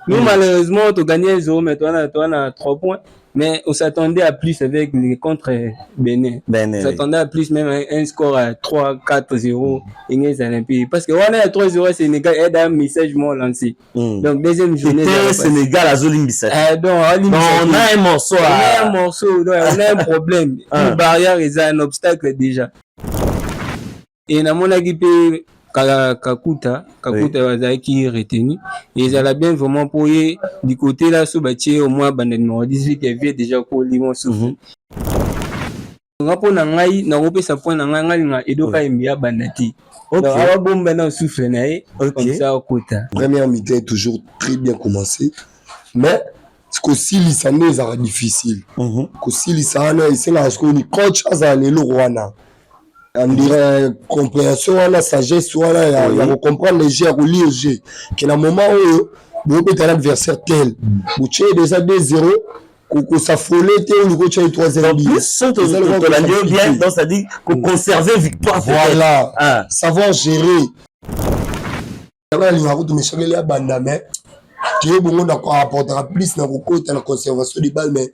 Nous, malheureusement, on a gagné 0, mais toi, on a 3 points. Mais on s'attendait à plus avec les contre Bénin. On s'attendait à plus, même un score à 3-4-0 parce que on a 3-0 Sénégal et un message moins lancé. Donc deuxième journée Sénégal à Zolimbissa. Donc on a un morceau. Donc on a un problème. Une barrière est un obstacle déjà. Et na mon équipe Kakuta qui est retenu et ils allaient bien vraiment pour du côté là sous bâti au moins bandement 18 qui avait déjà pour limon souvent ngapo na ngai na kopesa point na ngai nga edoka imbia bandati donc aba bomba na souffle na comme ça okuta première mi-temps est toujours très bien commencé mais ce que si l'isane est difficile que si l'isane c'est là ce que ni coach azali le rwanda on dirait compréhension la sagesse voilà il faut comprendre les jeux relier au jeu que dans moment où vous êtes un adversaire tel vous tuez déjà 2-0 que ça folle ou le coach a 3-0 plus bien donc ça dit que conserver victoire voilà savoir gérer là il y a beaucoup de méchants les banda mais tu es bon d'accord apportera plus dans côté la conservation des balles mais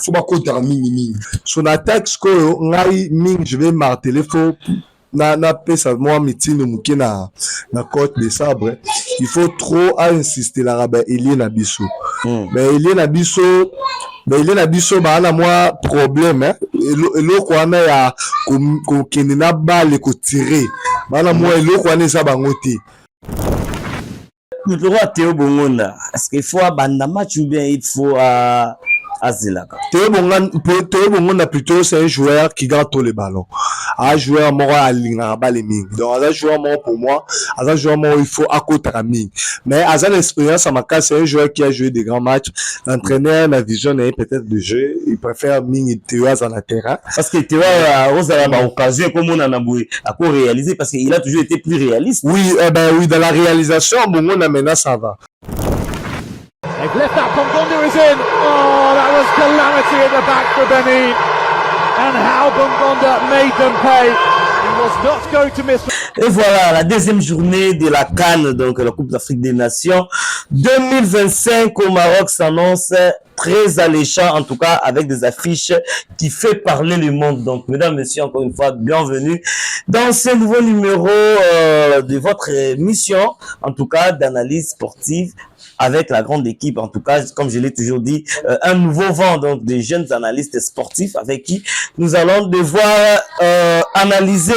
faut pas côté mini son attaque score ngai ming je vais marteler faut na pesa moi mitino muke na côte de sabre il faut trop insister là ben il na biso mais il na biso ba na moi problème hein eloko wana ya ko kenina balle ko tirer bana moi eloko wana ça bango te. Le droit Théo Bongonda, est-ce qu'il faut abandonner match ou bien il faut Azilaka? Théo Bongonda plutôt c'est un joueur qui garde tous les ballons. Un joueur mort à l'ingénieur balle ming. Donc un joueur mort pour moi, un joueur mort il faut accoter ming. Mais à l'expérience à ma cas c'est un joueur qui a joué des grands matchs. L'entraîneur la vision est peut-être de jeu, il préfère ming et Théo dans la terrain. Parce que Théo a occasion comme on en a boué à quoi réaliser parce qu'il a toujours été plus réaliste. Oui, oui dans la réalisation Bongonda maintenant ça va. They've left that Bongonda is in. Oh, that was calamity at the back for Benin. And how Bongonda made them pay. He was not going to miss. Et voilà, la deuxième journée de la CAN, donc la Coupe d'Afrique des Nations 2025 au Maroc s'annonce très alléchant, en tout cas avec des affiches qui fait parler le monde. Donc, mesdames, messieurs, encore une fois, bienvenue dans ce nouveau numéro de votre émission, en tout cas d'analyse sportive avec la grande équipe, en tout cas, comme je l'ai toujours dit, un nouveau vent, donc des jeunes analystes sportifs avec qui nous allons devoir analyser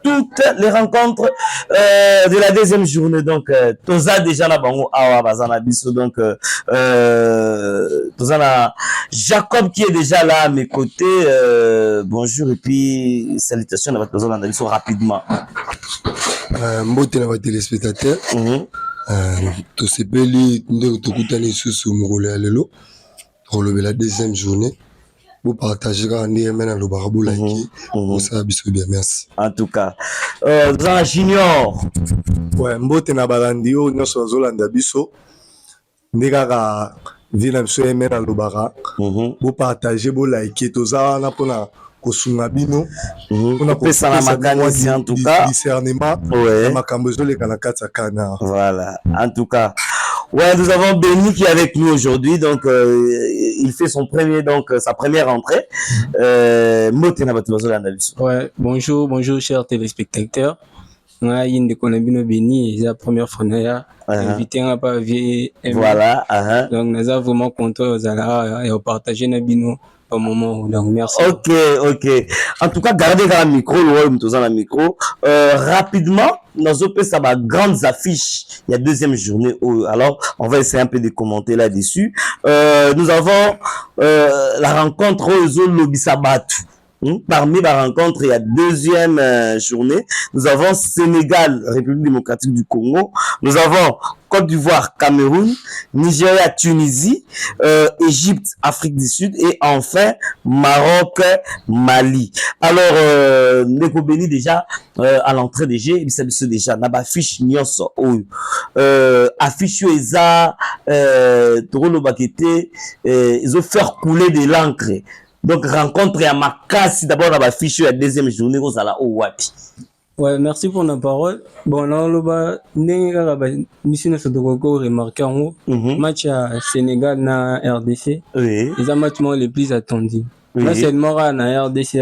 toutes les rencontres de la deuxième journée. Donc, Toza déjà na bango awa bazana biso, donc Toza na Jacob qui est déjà là à mes côtés. Bonjour et puis salutations à votre Toza analyse rapidement. Mbote na téléspectateurs. Tosepeli nde tokutani susu mokolo ya lelo tolobela deuxième journée vous partagez quand on est maintenant le barabou like pour ça biso bien merci en tout cas dans junior ouais mbote na balandi o nyoso zolanda biso ndeka vina biso emena le bara vous partagez vous like toza na pona kosunga bino on peut ça la makanisi en tout cas discernement makambo zoleka na kati ya kana voilà en tout cas ouais nous avons Béni qui est avec nous aujourd'hui donc il fait son premier donc sa première entrée motena bato bazolanda biso ouais bonjour chers téléspectateurs nga yinde konabino Béni c'est la première fois na invité nga pa vie voilà donc nous avons vraiment content aux et partager na bino au moment donc merci. Ok. En tout cas, gardez dans le micro, le micro. Rapidement, nous avons ça va grandes affiches. Il y a deuxième journée. Alors, on va essayer un peu de commenter là-dessus. Nous avons la rencontre au Lobisabatu. Parmi la rencontre, il y a deuxième journée. Nous avons Sénégal, République démocratique du Congo. Nous avons Côte d'Ivoire, Cameroun, Nigeria, Tunisie, Égypte, Afrique du Sud et enfin Maroc, Mali. Alors, Neko Béni déjà à l'entrée des jeux, il s'est déjà na ba fiche nyonso affiche eza Toro Bakete ils ont fait couler de l'encre. Donc rencontre ya makasi d'abord na ba fiche ya deuxième journée aux ala o wapi. Ouais, merci pour la parole. Bon, là, le bas, nous sommes remarqué en haut. Match à Sénégal na RDC. Oui. Les matchs les plus attendus. Oui. Non seulement na RDC,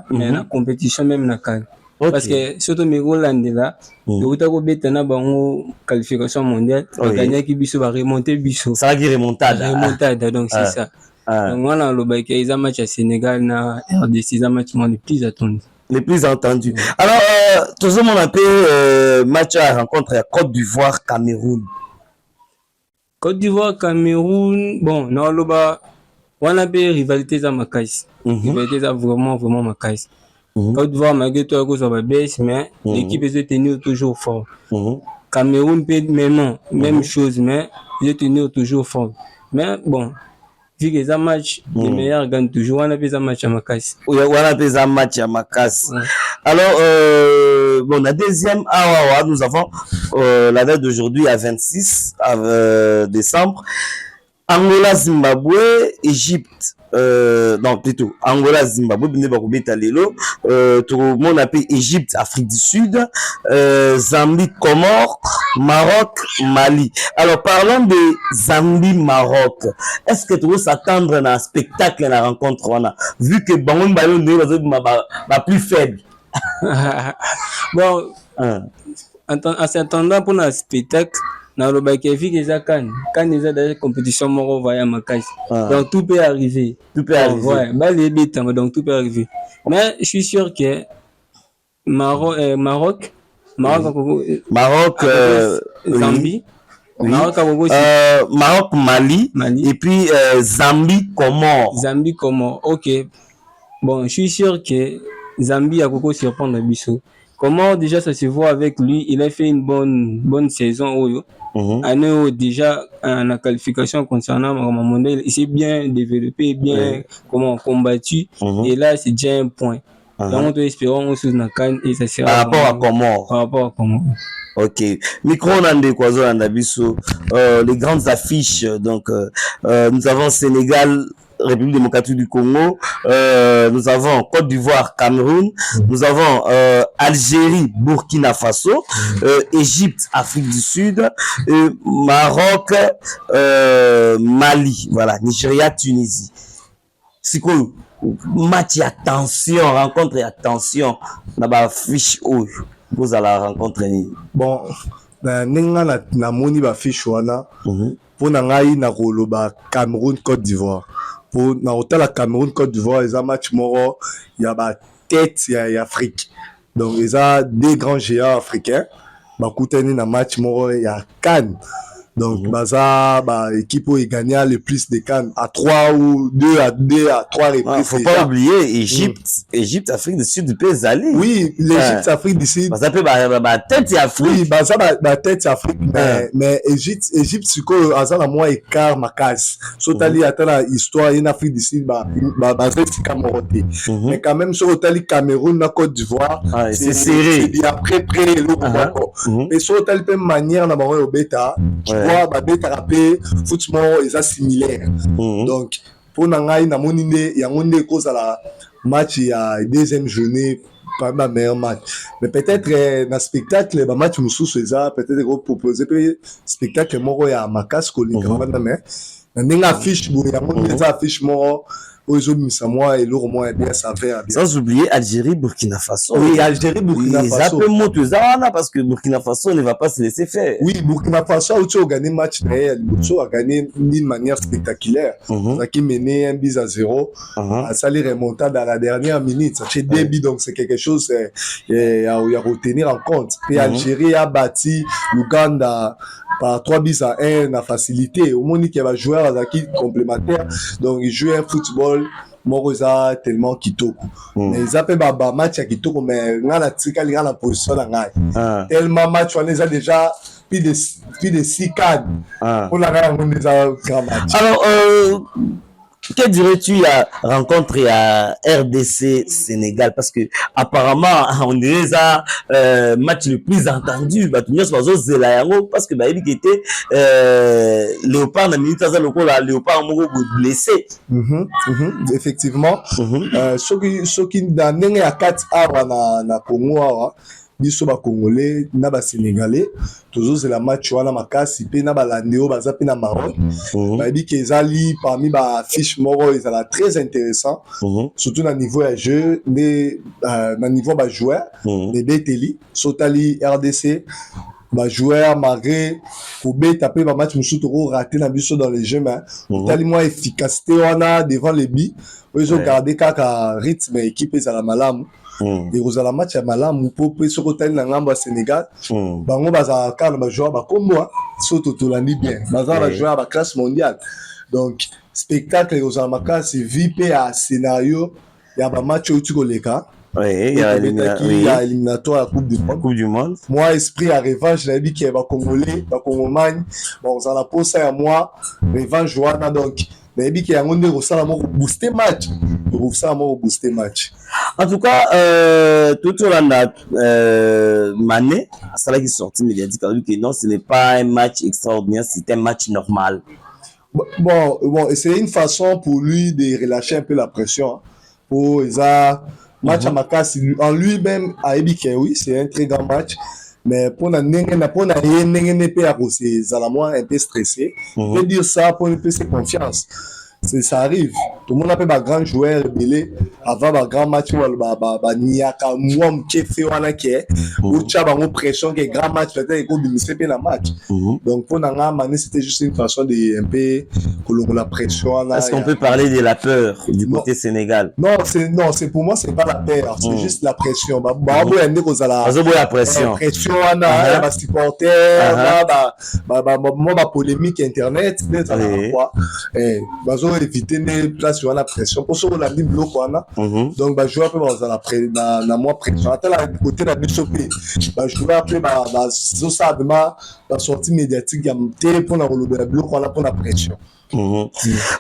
mais la compétition même na CAN. Okay. Parce que surtout mes Hollandais là, le Outako Betana bango qualification mondiale, gagner qui biso va remonter biso. Ça va qui remontada. Remontada, donc c'est ça. Donc voilà, le bas, il y a match à Sénégal na RDC, les matchs les plus attendus. Les plus entendus. Alors, tout le monde appelle match à rencontre à Côte d'Ivoire, Cameroun. Côte d'Ivoire, Cameroun, bon, non, le bas, on a appelé rivalité à Makaïs. Rivalité à vraiment Makaïs. Côte d'Ivoire, malgré tout, à cause de la baisse, mais l'équipe est tenue toujours fort. Cameroun, même chose, mais ils sont tenus toujours fort. Mais bon, vu que les matchs, les meilleurs gagnent toujours, on a appelé ça match à Makaïs. Oui, on a appelé ça match à Makaïs. Alors, bon, la deuxième, nous avons la date d'aujourd'hui à 26 décembre. Angola, Zimbabwe, Égypte. Non, plutôt Angola, Zimbabwe, tout le monde appelle Égypte, Afrique du Sud, Zambie, Comores, Maroc, Mali. Alors, parlons de Zambie, Maroc. Est-ce que tu veux s'attendre à un spectacle, à la rencontre, vu que Bangon Bayon est plus faible? Bon, en s'attendant pour un spectacle, dans le bac, il y a quand ils ont des compétitions, on va y aller. Donc tout peut arriver. Tout peut arriver. Ouais, bah les bêtes, donc tout peut arriver. Mais je suis sûr que Maroc, Zambie, oui. Maroc, Mali, et puis Zambie, Comores. Zambie, Comores. Ok. Bon, je suis sûr que Zambie a beaucoup surprendre Bissot. Comment déjà ça se voit avec lui? Il a fait une bonne saison. Déjà la qualification concernant le mondial, il s'est bien développé, bien combattu. Et là, c'est déjà un point. Donc, nous espérons aussi dans CAN et ça sera par rapport à Comores. Par rapport à Comores. Ok. Micro Nande Kwazo Andabiso. Les grandes affiches. Donc, nous avons Sénégal, République démocratique du Congo, nous avons Côte d'Ivoire, Cameroun, nous avons Algérie, Burkina Faso, Égypte, Afrique du Sud, Maroc, Mali, voilà, Nigeria, Tunisie. C'est quoi? Match et attention, rencontre et attention, na fiche où vous allez rencontrer. Bon, nenga na moni ba fiche wana, pour ngai na koloba Cameroun, Côte d'Ivoire. Pour na hôtel à Cameroun Côte d'Ivoire, ils ont match moro, il y a ba tête il y a Afrique. Donc ils ont des grands géants africains. Ba kouteni na match moro il y a CAN. Donc baza ba équipe où ils gagnent le plus de CAN à 3 ou 2 à 3 reprises. Faut pas oublier Égypte, Afrique du Sud peut aller. Oui, l'Égypte, Afrique du Sud. Ça peut ba tête Afrique. Oui, baza ba tête Afrique mais Égypte c'est que azana moi écart ma case. Sotali atala histoire en Afrique du Sud ba c'est Cameroun. Mais quand même sur Otali Cameroun na Côte d'Ivoire, c'est serré. C'est bien près le encore. Mais sur Otali même manière na ba au bêta. Ba beta rapé football est similaire. Donc pour nangai na monine ya ngonde cause à la match ya deuxième journée pas ma meilleur match. Mais peut-être dans spectacle ba match mususu eza peut-être ko proposer spectacle moko ya Makas ko linga mais na affiche bo ya ngonde za affiche moko sans oublier Algérie, Burkina Faso. Oui, Algérie, Burkina Faso. Parce que Burkina Faso ne va pas se laisser faire. Oui, Burkina Faso a gagné le match, a gagné d'une manière spectaculaire. Qui menait 1-0, a sali remontada dans la dernière minute. Ça fait début, donc c'est quelque chose à retenir en compte. Et Algérie a bâti l'Ouganda par 3-1 à facilité. Au moins, il y a un joueur qui complémentaire. Donc, il joue un football. Moroza tellement kitoko. Mais ils appellent un match à kitoko, mais on a la position tellement match, on les a déjà plus de 6 cadres. On a grand match. Alors, que dirais-tu à rencontre à RDC Sénégal? Parce que apparemment on dirait ça match le plus entendu. Parce que il était Léopard na minute ça le Léopard blessé. Effectivement. Ceux qui dans 4 heures na Congo biso ba Congolais na ba Sénégalais toujours la match wana makasi pe na ba landeo baza pe na Maroc ba dit que ezali parmi ba fiche moko ezala très intéressant surtout na niveau ya jeu na niveau ba joueur de beteli sotali RDC ba joueur malgré pour beta pe ba match musu to raté na biso dans les jeux mais tali moins efficacité wana devant les bi ils ont gardé kaka rythme équipe ezala malamu et aux la match ya malamu po pe soko tali na ngambo ya Sénégal bango baza kana ba joueur ba komwa soto to landi bien baza ba joueur ba classe mondiale donc spectacle aux makasi VIP à scénario ya ba match au tukoleka. Oui, il y a éliminatoire à Coupe du Monde. Moi, esprit à revanche, j'ai dit qu'il y a Congolais, Congolais, bon, ça la pose ça à moi, revanche, Joana, donc, j'ai dit qu'il y a un booster match. Booster match. En tout cas, tout au long de Mané, c'est là qu'il est sorti médiatiquement, que non, ce n'est pas un match extraordinaire, c'est un match normal. Bon, c'est une façon pour lui de relâcher un peu la pression. Pour ça. Match à Makassi, en lui-même, à Ebike, oui, c'est un très grand match. Mais pour la c'est Zalamois un peu stressé. On peut dire ça pour une petite confiance. Ça arrive. Tout le monde a fait un grand joueur belé avant un grand match où Niaka Mouam qui fait wana qui est où tu as une pression qui est grand match peut-être qu'on bimisse bien la match. Donc pour Nanga Mané c'était juste une façon de un peu que la pression. Est-ce qu'on peut parler de la peur du côté Sénégal? Non, c'est pour moi c'est pas la peur, c'est juste la pression. Bah la pression. Pression wana ba supporter ba polémique internet peut-être quoi. Éviter des places sur la pression pour ça on a dit bloc donc bah joueur peut dans la moins pression à la côté de la BSOP bah joueur après bah ça la sortie médiatique pour la bloc pour la pression.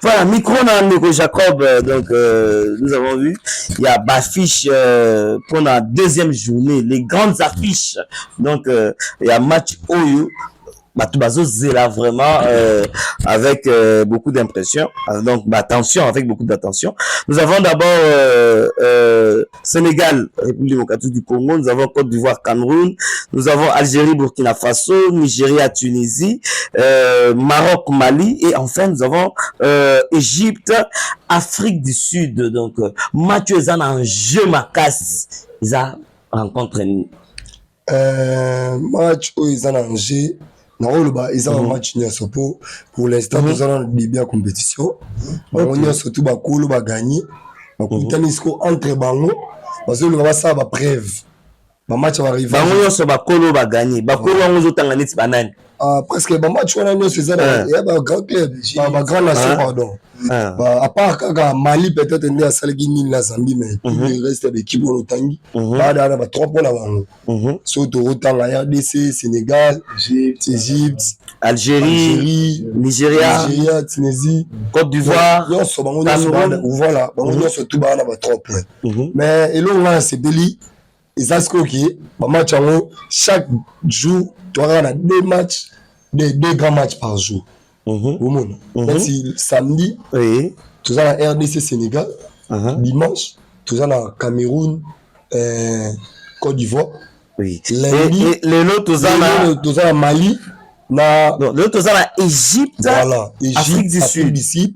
Voilà, micro Nico Jacob, donc nous avons vu, il y a Bafiche pour la deuxième journée, les grandes affiches, donc il y a match Oyo. Batubazo Zela vraiment avec beaucoup d'impression, donc attention, avec beaucoup d'attention. Nous avons d'abord Sénégal, République démocratique du Congo, nous avons Côte d'Ivoire, Cameroun, nous avons Algérie, Burkina Faso, Nigeria, Tunisie, Maroc, Mali et enfin nous avons Égypte, Afrique du Sud. Donc Mathieu Zan en jeu Makas, ils a rencontré match où ils ont en jeu. Ils ont un match pour l'instant nous allons bien compétition on a surtout bakolo ba gagner bakutanisco entre bango parce que le va ça va preuve ba match va arriver bango so bakolo ba gagner bakolo ngo zotanga neti banani presque ba match wana nyo c'est ça il y a ba grand club ba grand nation pardon à part kaka Mali peut-être ndi a salgi ni la Zambie mais il reste avec qui pour tangi ba da ba 3 points bango surtout autant la RDC Sénégal Égypte Algérie Nigeria Tunisie Côte d'Ivoire Cameroun voilà bango surtout ba na ba 3 points mais et là c'est Beli ils a ce qui ba match en chaque jour tu auras deux matchs deux grands matchs par jour. Si samedi, tu as la RDC Sénégal, dimanche, tu as la Cameroun, Côte d'Ivoire. Oui. Lundi, les autres, tu as la Mali, l'autre, tu as la Égypte, voilà, Afrique du Sud.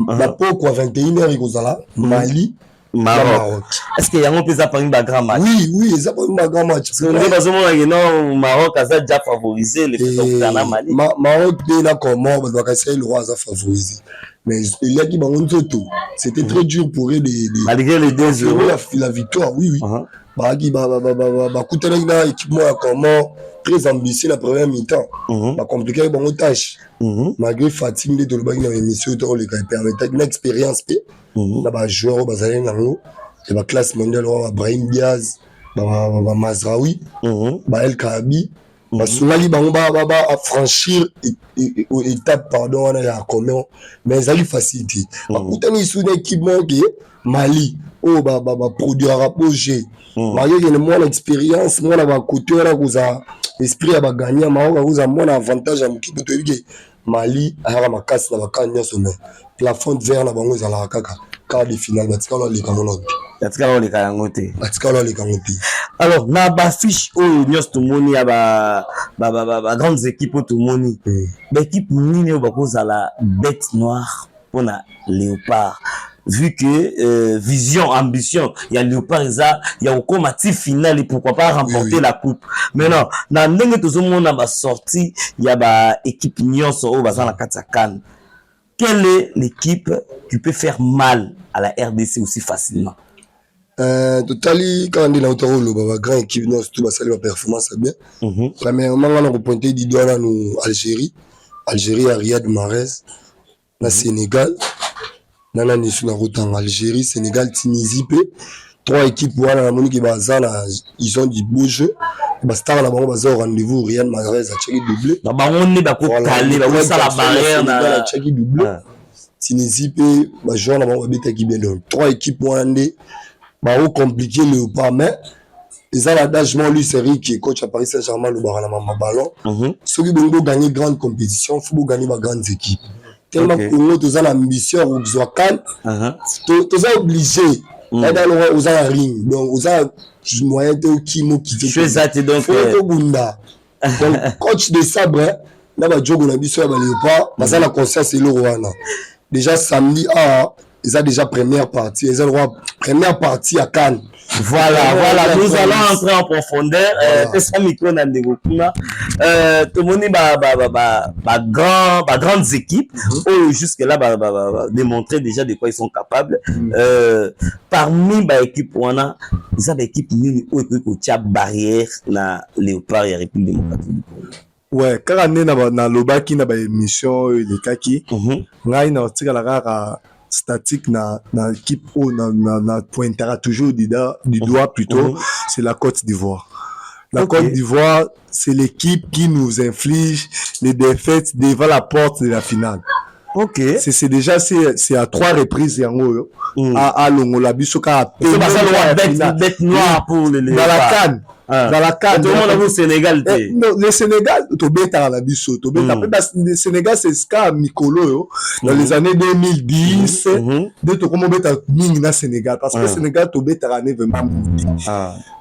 La POC 21h, ils ont la Mali. Maroc. Est-ce qu'il y a un peu de grand match? Oui, ils ont un grand match. Parce que le Maroc a déjà favorisé les Mali. Maroc, donc essayer le roi a favorisé. Mais il y a qui tout. C'était très dur pour eux malgré les 2-0. La victoire, oui. Équipement comment très ambitieux la première mi-temps. Compliqué bon tâche. Malgré fatigue de le émission le permettait une expérience là joueur bazalé nango et la classe mondiale Brahim Diaz Mazraoui El Kaabi Soumali bango ba franchir étape pardon on a comment mais ça lui facilité pourtant ils sont une équipe qui Mali oh ba produire projet Maroc il moins expérience moi na côté là kuza esprit ya ba gagner Maroc kuza moins avantage à mkipo to bige Mali ara makasi na bakanya sommet plafond vert na bango za la kaka quart de finale batikalo le kamono batikalo le kangote alors na ba fiche oyo nyos to moni ya ba grandes équipes to moni ba équipe nini o bakoza la bête noire pour na Léopard vu que vision ambition il y a Léopard il y a au combatif final et pourquoi pas remporter la coupe maintenant na ndenge to mona ba sortie il y a ba équipe nyonso o bazana kata CAN. Quelle est l'équipe qui peut faire mal à la RDC aussi facilement? Totally quand on est dans le grand équipe non surtout bah salut la performance bien premièrement on a pointé du doigt là nous Algérie à Riyad Mahrez la Sénégal nana nisu na route en Algérie Sénégal Tunisie trois équipes voilà la monique bazana ils ont du beau jeu bastar la bango baza au rendez-vous Riyad Mahrez a checké doublé ba bango ne ba ko caler ba ça la barrière na checké doublé Tunisie ba joueur la bango beta qui bien donc trois équipes wandé bah au compliqué le pas mais ils ont l'adagement lui c'est qui est coach à Paris Saint-Germain le barana ma ballon ceux qui vont gagner grande compétition faut gagner ma grande équipe tellement que nous tous en ambition ou Zoakan tous obligé là dans le aux en ring donc aux a moyen de qui fait ça donc bunda donc coach de sabre là ba jogo na biso ya ba Léopard parce la conscience et le Rwanda déjà samedi ils ont déjà première partie ils ont première partie à CAN. Voilà, nous allons entrer en profondeur. Ça micro na ndekuna. Tout le monde grandes équipes. Jusque là démontrer déjà de quoi ils sont capables. Parmi les équipes on a ils ont des équipes nini ou barrière na Léopard et République démocratique du Congo. Ouais, quand on est dans l'obaki na ba émission les kaki, ngai na tika la rara statique na équipe ou na pointera toujours du doigt plutôt, c'est la Côte d'Ivoire. La Côte d'Ivoire, c'est l'équipe qui nous inflige les défaites devant la porte de la finale. Ok. C'est déjà c'est à 3 reprises yango à Longola bisoka bête noire pour les dans la CAN. Dans la CAN. Tout le monde a vu Sénégal. Non, le Sénégal, to beta la biso, to beta. Le Sénégal c'est ska Mikolo dans les années 2010. De to comment beta ming na Sénégal parce que Sénégal to beta année vraiment.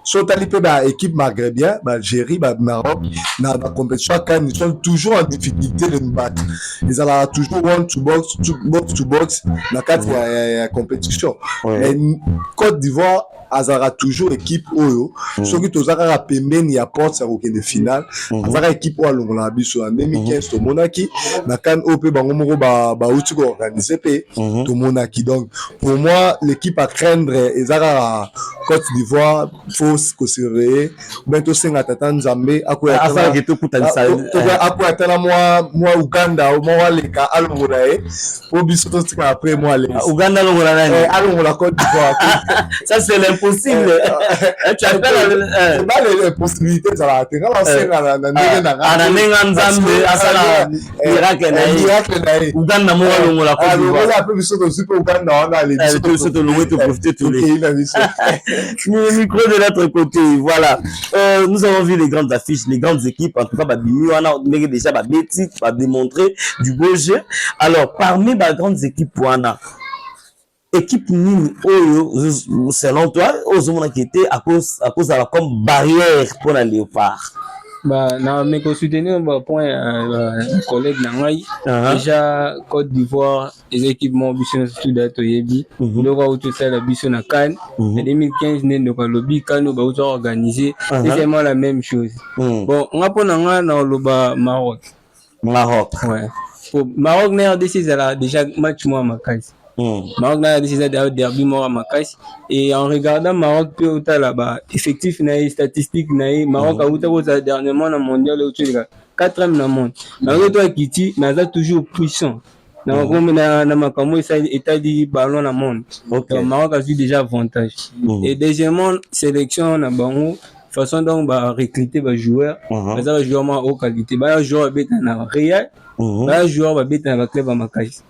So talipé ba équipe maghrébien, ba Algérie, ba Maroc, na compétition CAN, ils sont toujours en difficulté de nous battre. Ils ont toujours one to box na quatre compétition. Et Côte d'Ivoire azara toujours équipe oyo soki tozaka pembeni ya porte ça aucun de finale azara équipe oyo longola biso en 2015 to monaki na CAN OP bango moko ba uti ko organiser pe to monaki donc pour moi l'équipe à craindre ezara Côte d'Ivoire faut se surveiller bientôt senga tata Nzambe akoya afala que to kutanisa akoya tala moi Uganda au moi leka alongola pour biso to tika après moi les Uganda longola nani alongola Côte d'Ivoire ça c'est impossible. Tu as les possibilités de la terre. Uganda micro de l'autre côté. Voilà. Nous avons vu les grandes affiches, les grandes équipes. En tout cas, on a déjà démontré du beau jeu. Alors, parmi les grandes équipes, on a équipe nini oyo selon toi ozomona qui était à cause de la comme barrière pour la Léopard bah na mais ko soutenir ba point collègue na ngai déjà Côte d'Ivoire les équipements biso tout dato yebi donc au tout ça la biso na CAN 2015 ne ko lobby CAN ba auto organiser c'est vraiment la même chose bon on a pona nga na loba Maroc ouais pour Maroc na RDC ça déjà match moi makasi Maroc n'a décidé d'avoir derby mort Makassi et en regardant Maroc puis au là-bas effectif na statistique na Maroc a outa dernièrement dans mondial au 4e dans monde Maroc toi Kiti mais toujours puissant na comme na makamo ça état du ballon dans monde donc Maroc a eu déjà avantage et deuxièmement sélection na bango façon donc ba recruter ba joueurs les joueurs moins haute qualité ba joueur bête na Real là joueur va bête dans le club à Makassi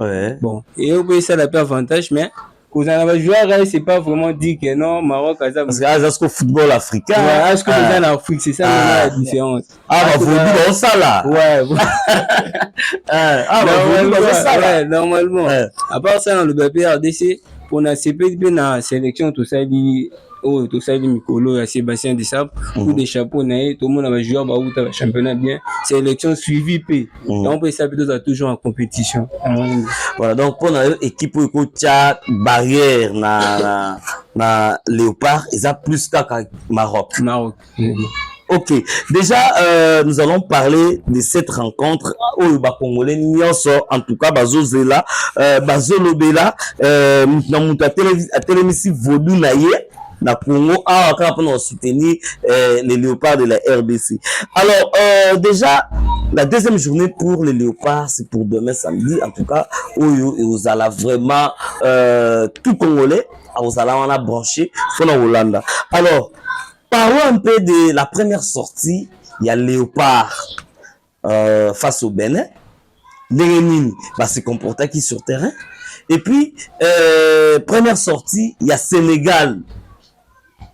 bon et on peut ça la avantage mais Pour un joueur, c'est pas vraiment dit que non, Maroc a ça. Parce que c'est le football africain. Ouais, est-ce que les gens en Afrique, c'est ça la différence. Ah, bah, vous dites dans ça là. Ouais. Normalement. Ouais. À part ça, dans le BPRDC, pour la CPDP, dans la sélection, tout ça, tout ça, Mikolo, Sébastien Desabre, ou des chapeaux, tout le monde va jouer, le championnat bien, sélection suivie, donc on peut s'appeler toujours en compétition. Voilà, donc pour l'équipe qui a barrière na Léopard, ils ont plus qu'à Maroc. Ok, déjà nous allons parler de cette rencontre où les Congolais en tout cas Bazozela, Bazolobela, na muta télémisi Vodou naye na Congo pour soutenir les Léopards de la RDC. Alors déjà la deuxième journée pour les Léopards, c'est pour demain samedi en tout cas où vous allez vraiment tout Congolais vous allez en branché sur la Hollande. Alors parlons un peu de la première sortie. Il y a Léopard face au Bénin. Nérémine va se comporter qui sur terrain. Et puis, première sortie, il y a Sénégal.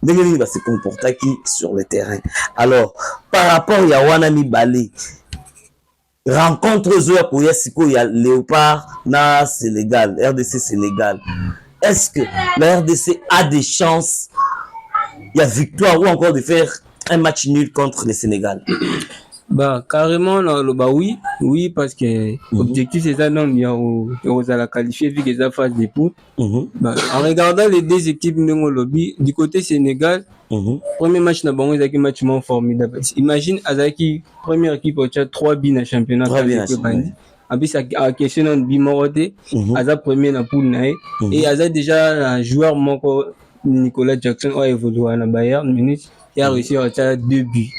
Nérémine va se comporter qui sur le terrain. Alors, par rapport à Wanami Balé, rencontre il y a Léopard na Sénégal, RDC Sénégal. Est-ce que la RDC a des chances? Il y a victoire ou encore de faire un match nul contre le Sénégal? Bah, carrément, oui, parce que l'objectif c'est ça, non, il y a la qualifier vu qu'ils ont phase des poules. Bah, en regardant les deux équipes de lobby, du côté Sénégal, premier match n'a pas été un match formidable. Imagine, Azaki, première équipe, il y a 3 billes dans le championnat. En plus, à question de Bimoroté, Azak premier dans la poule, et Azak déjà un joueur, Nicolas Jackson a évolué à la Bayern Munich, il a réussi à faire 2 buts.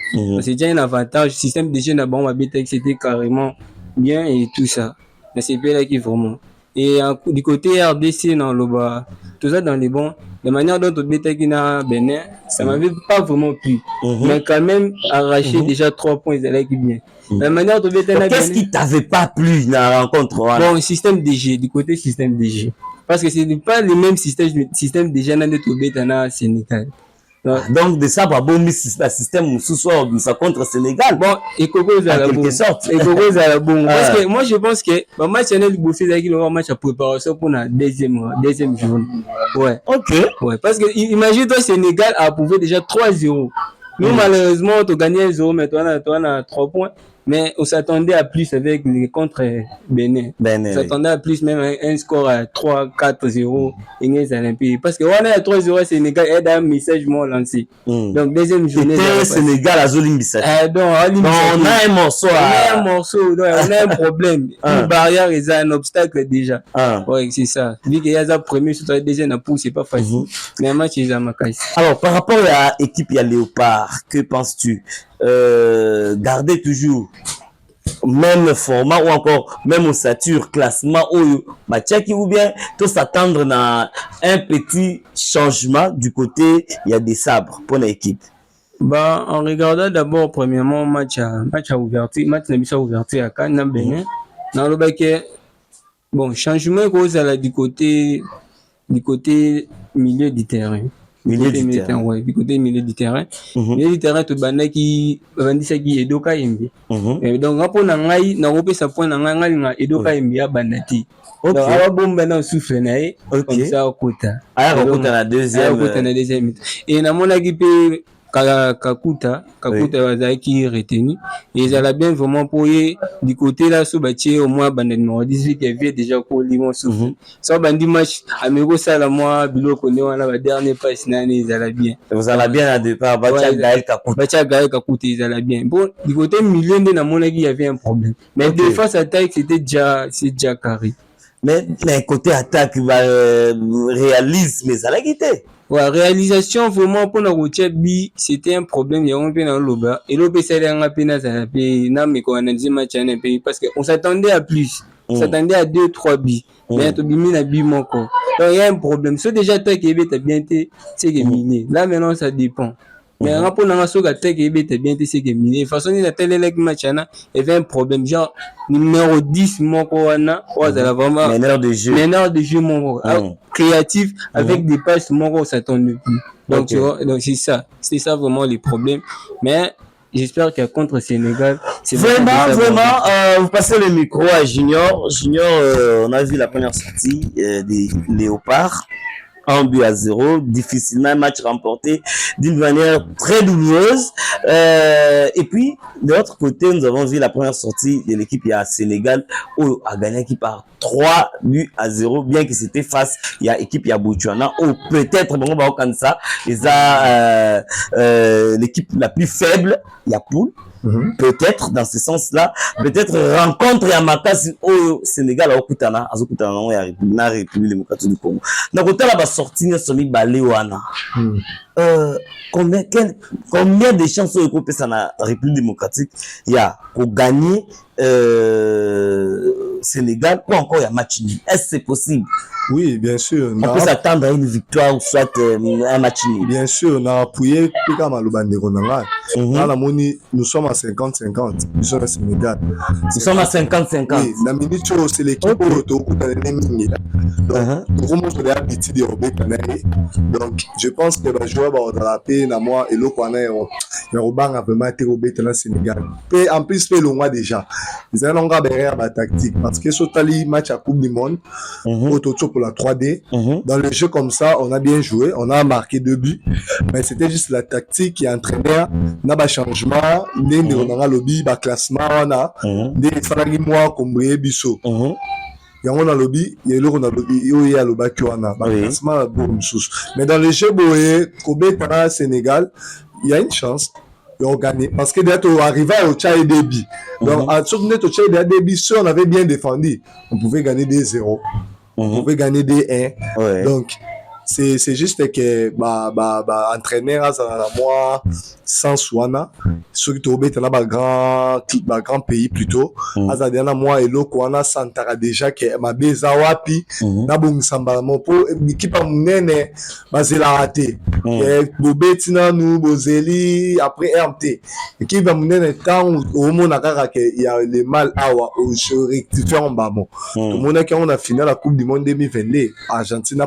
C'est déjà un avantage. Le système de jeu n'a pas c'était carrément bien et tout ça. Mais c'est pas là qui vraiment. Et du côté RDC, dans le bas, tout ça dans les bons, la manière dont on bêta qui n'a Bénin, ça m'avait pas vraiment plu. Mais quand même, arraché déjà 3 points, ils allaient bien. La manière dont on bêta qu'est-ce qui t'avait pas plu dans la rencontre? Bon, système de jeu, du côté système de jeu. Parce que ce n'est pas le même système de jeu dans le Bétana Sénégal. Donc, de ça, bon, système sous soir, ça contre Sénégal. Bon, et Coco, à quelque sorte. Et Coco, à bon. Parce que moi, je pense que, le match, c'est le bouffé avec le match à préparation pour la deuxième journée. Ouais. Ok. Ouais. Parce que, imagine, toi, Sénégal a approuvé déjà 3-0. Nous, malheureusement, on a gagné 1-0, mais toi, on a 3 points. Mais on s'attendait à plus avec les contre Bénin. On s'attendait à plus, même un score à 3-4-0 parce que on est à 3-0 Sénégal et un message m'ont lancé. Donc deuxième journée Sénégal à Zolimbissa. Donc on a un morceau. On a un problème. Une barrière est un obstacle déjà. Ouais, c'est ça. Vu qu'il y a un premier sur la deuxième à pousser, c'est pas facile. Mais un match ils ont marqué. Alors par rapport à l'équipe il y a Léopard, que penses-tu? Garder toujours même format ou encore même ossature classement ou ou bien tout s'attendre à un petit changement du côté il y a des sabres pour l'équipe. Bah en regardant d'abord premièrement match à ouverture à Cannes Bénin dans le baquet bon changement cause à du côté milieu du terrain. Milieu du terrain. Ouais, du côté milieu du terrain. Milieu du terrain, tout banda qui bandisa qui edoka yembi. Donc, rapport na ngai, na rope sa point na ngai na edoka yembi ya bandati. Donc, awa bomba na souffle na ye, comme ça, au kota. Ah, au kota na deuxième. Et na mona qui peut Kakuta wazaki qui retenu. Et ils allaient bien vraiment pour y du côté là, sous bâti au moins bandit numéro 18 qui avait déjà pour limon souffle. Ça bandit match, amigo ça la moi, bilo connaît on a la dernière passe ils allaient bien. Vous allez bien à départ, Gaël Kakuta, ils allaient bien. Bon, du côté milieu de na mon avis, il y avait un problème. Mais défense attaque, c'est déjà carré. Mais côté attaque, réalise, mais ça l'a quitté. Ouais, réalisation vraiment pour notre bi c'était un problème il y a un peu dans l'oba et l'oba c'est un peu dans un pays n'a mais qu'on analyse match en un pays parce que on s'attendait à plus on s'attendait à 2-3 billes mais tout bimi na bi mon corps donc il y a un problème c'est déjà toi qui est bien c'est que mini là maintenant ça dépend Mais rapport à ce que tu es bien, c'est que de toute façon, il a tel match, il y avait un problème. Genre, numéro 10, mon corona, vraiment. Meneur de jeu. Meneur de jeu, mon créatif, avec des passes, mon ça tourne plus. Donc, tu vois, donc c'est ça. C'est ça vraiment les problèmes. Mais, j'espère que contre Sénégal, c'est vraiment, vous passez le micro à Junior. Junior, on a vu la première sortie des Léopards. 1-0, difficilement un match remporté d'une manière très douloureuse. Et puis, de l'autre côté, nous avons vu la première sortie de l'équipe à Sénégal où a gagné l'équipe par 3-0, bien que c'était face à l'équipe à Botswana ou peut-être bon bah comme ça, l'équipe la plus faible, il y a Poule. Peut-être dans ce sens-là, peut-être rencontre à Makasi au Sénégal à Okutana, na République démocratique du Congo. Donc autant là sorti ne somi balé wana. Combien de chances au groupe ça na République démocratique il y a pour gagner Sénégal ou encore il y a match nul. Est-ce que c'est possible? Oui, bien sûr. On peut s'attendre à une victoire ou soit un match nul. Bien sûr, on a appuyé Pika Malubande Ronanga. Nous sommes à 50-50. Nous sommes à Sénégal. Nous sommes à 50-50. Oui, la minute, c'est l'équipe qui est au coup donc, je pense que les joueurs vont la paix, moi et l'autre, on a vraiment été au Bétana Sénégal. En plus, fait le mois déjà. Ils ont un derrière la tactique parce que sur le match à Coupe du Monde, pour la 3D. Dans le jeu comme ça, on a bien joué, on a marqué 2 buts, mais c'était juste la tactique qui entraînait, on a pas changement, on a lobby, ba classement, on a des salariés moi comme Bisso. Et on a lobby, il y a lobby, il y a le bac on a classement bon chose. Mais dans le jeu Kobe Tara Sénégal, il y a une chance. Et on gagne parce que d'être arrivé au Tchad débit. Donc à ce moment au Tchad débit, si on avait bien défendu, on pouvait gagner des 0. On pouvait gagner des 1. Ouais. Donc, c'est juste que entraîneur à moi sans Souana ceux qui tombent dans un grand pays plutôt azadiana moi et loko wana santara déjà que ma beza wapi na bongisamba mo po équipe munene bazela raté et bobetina nous bozeli après RMT équipe munene tant au mona kaka que il y a les mal awa au rectifier en bas bon tout monde qui on a fini la Coupe du Monde 2022 Argentine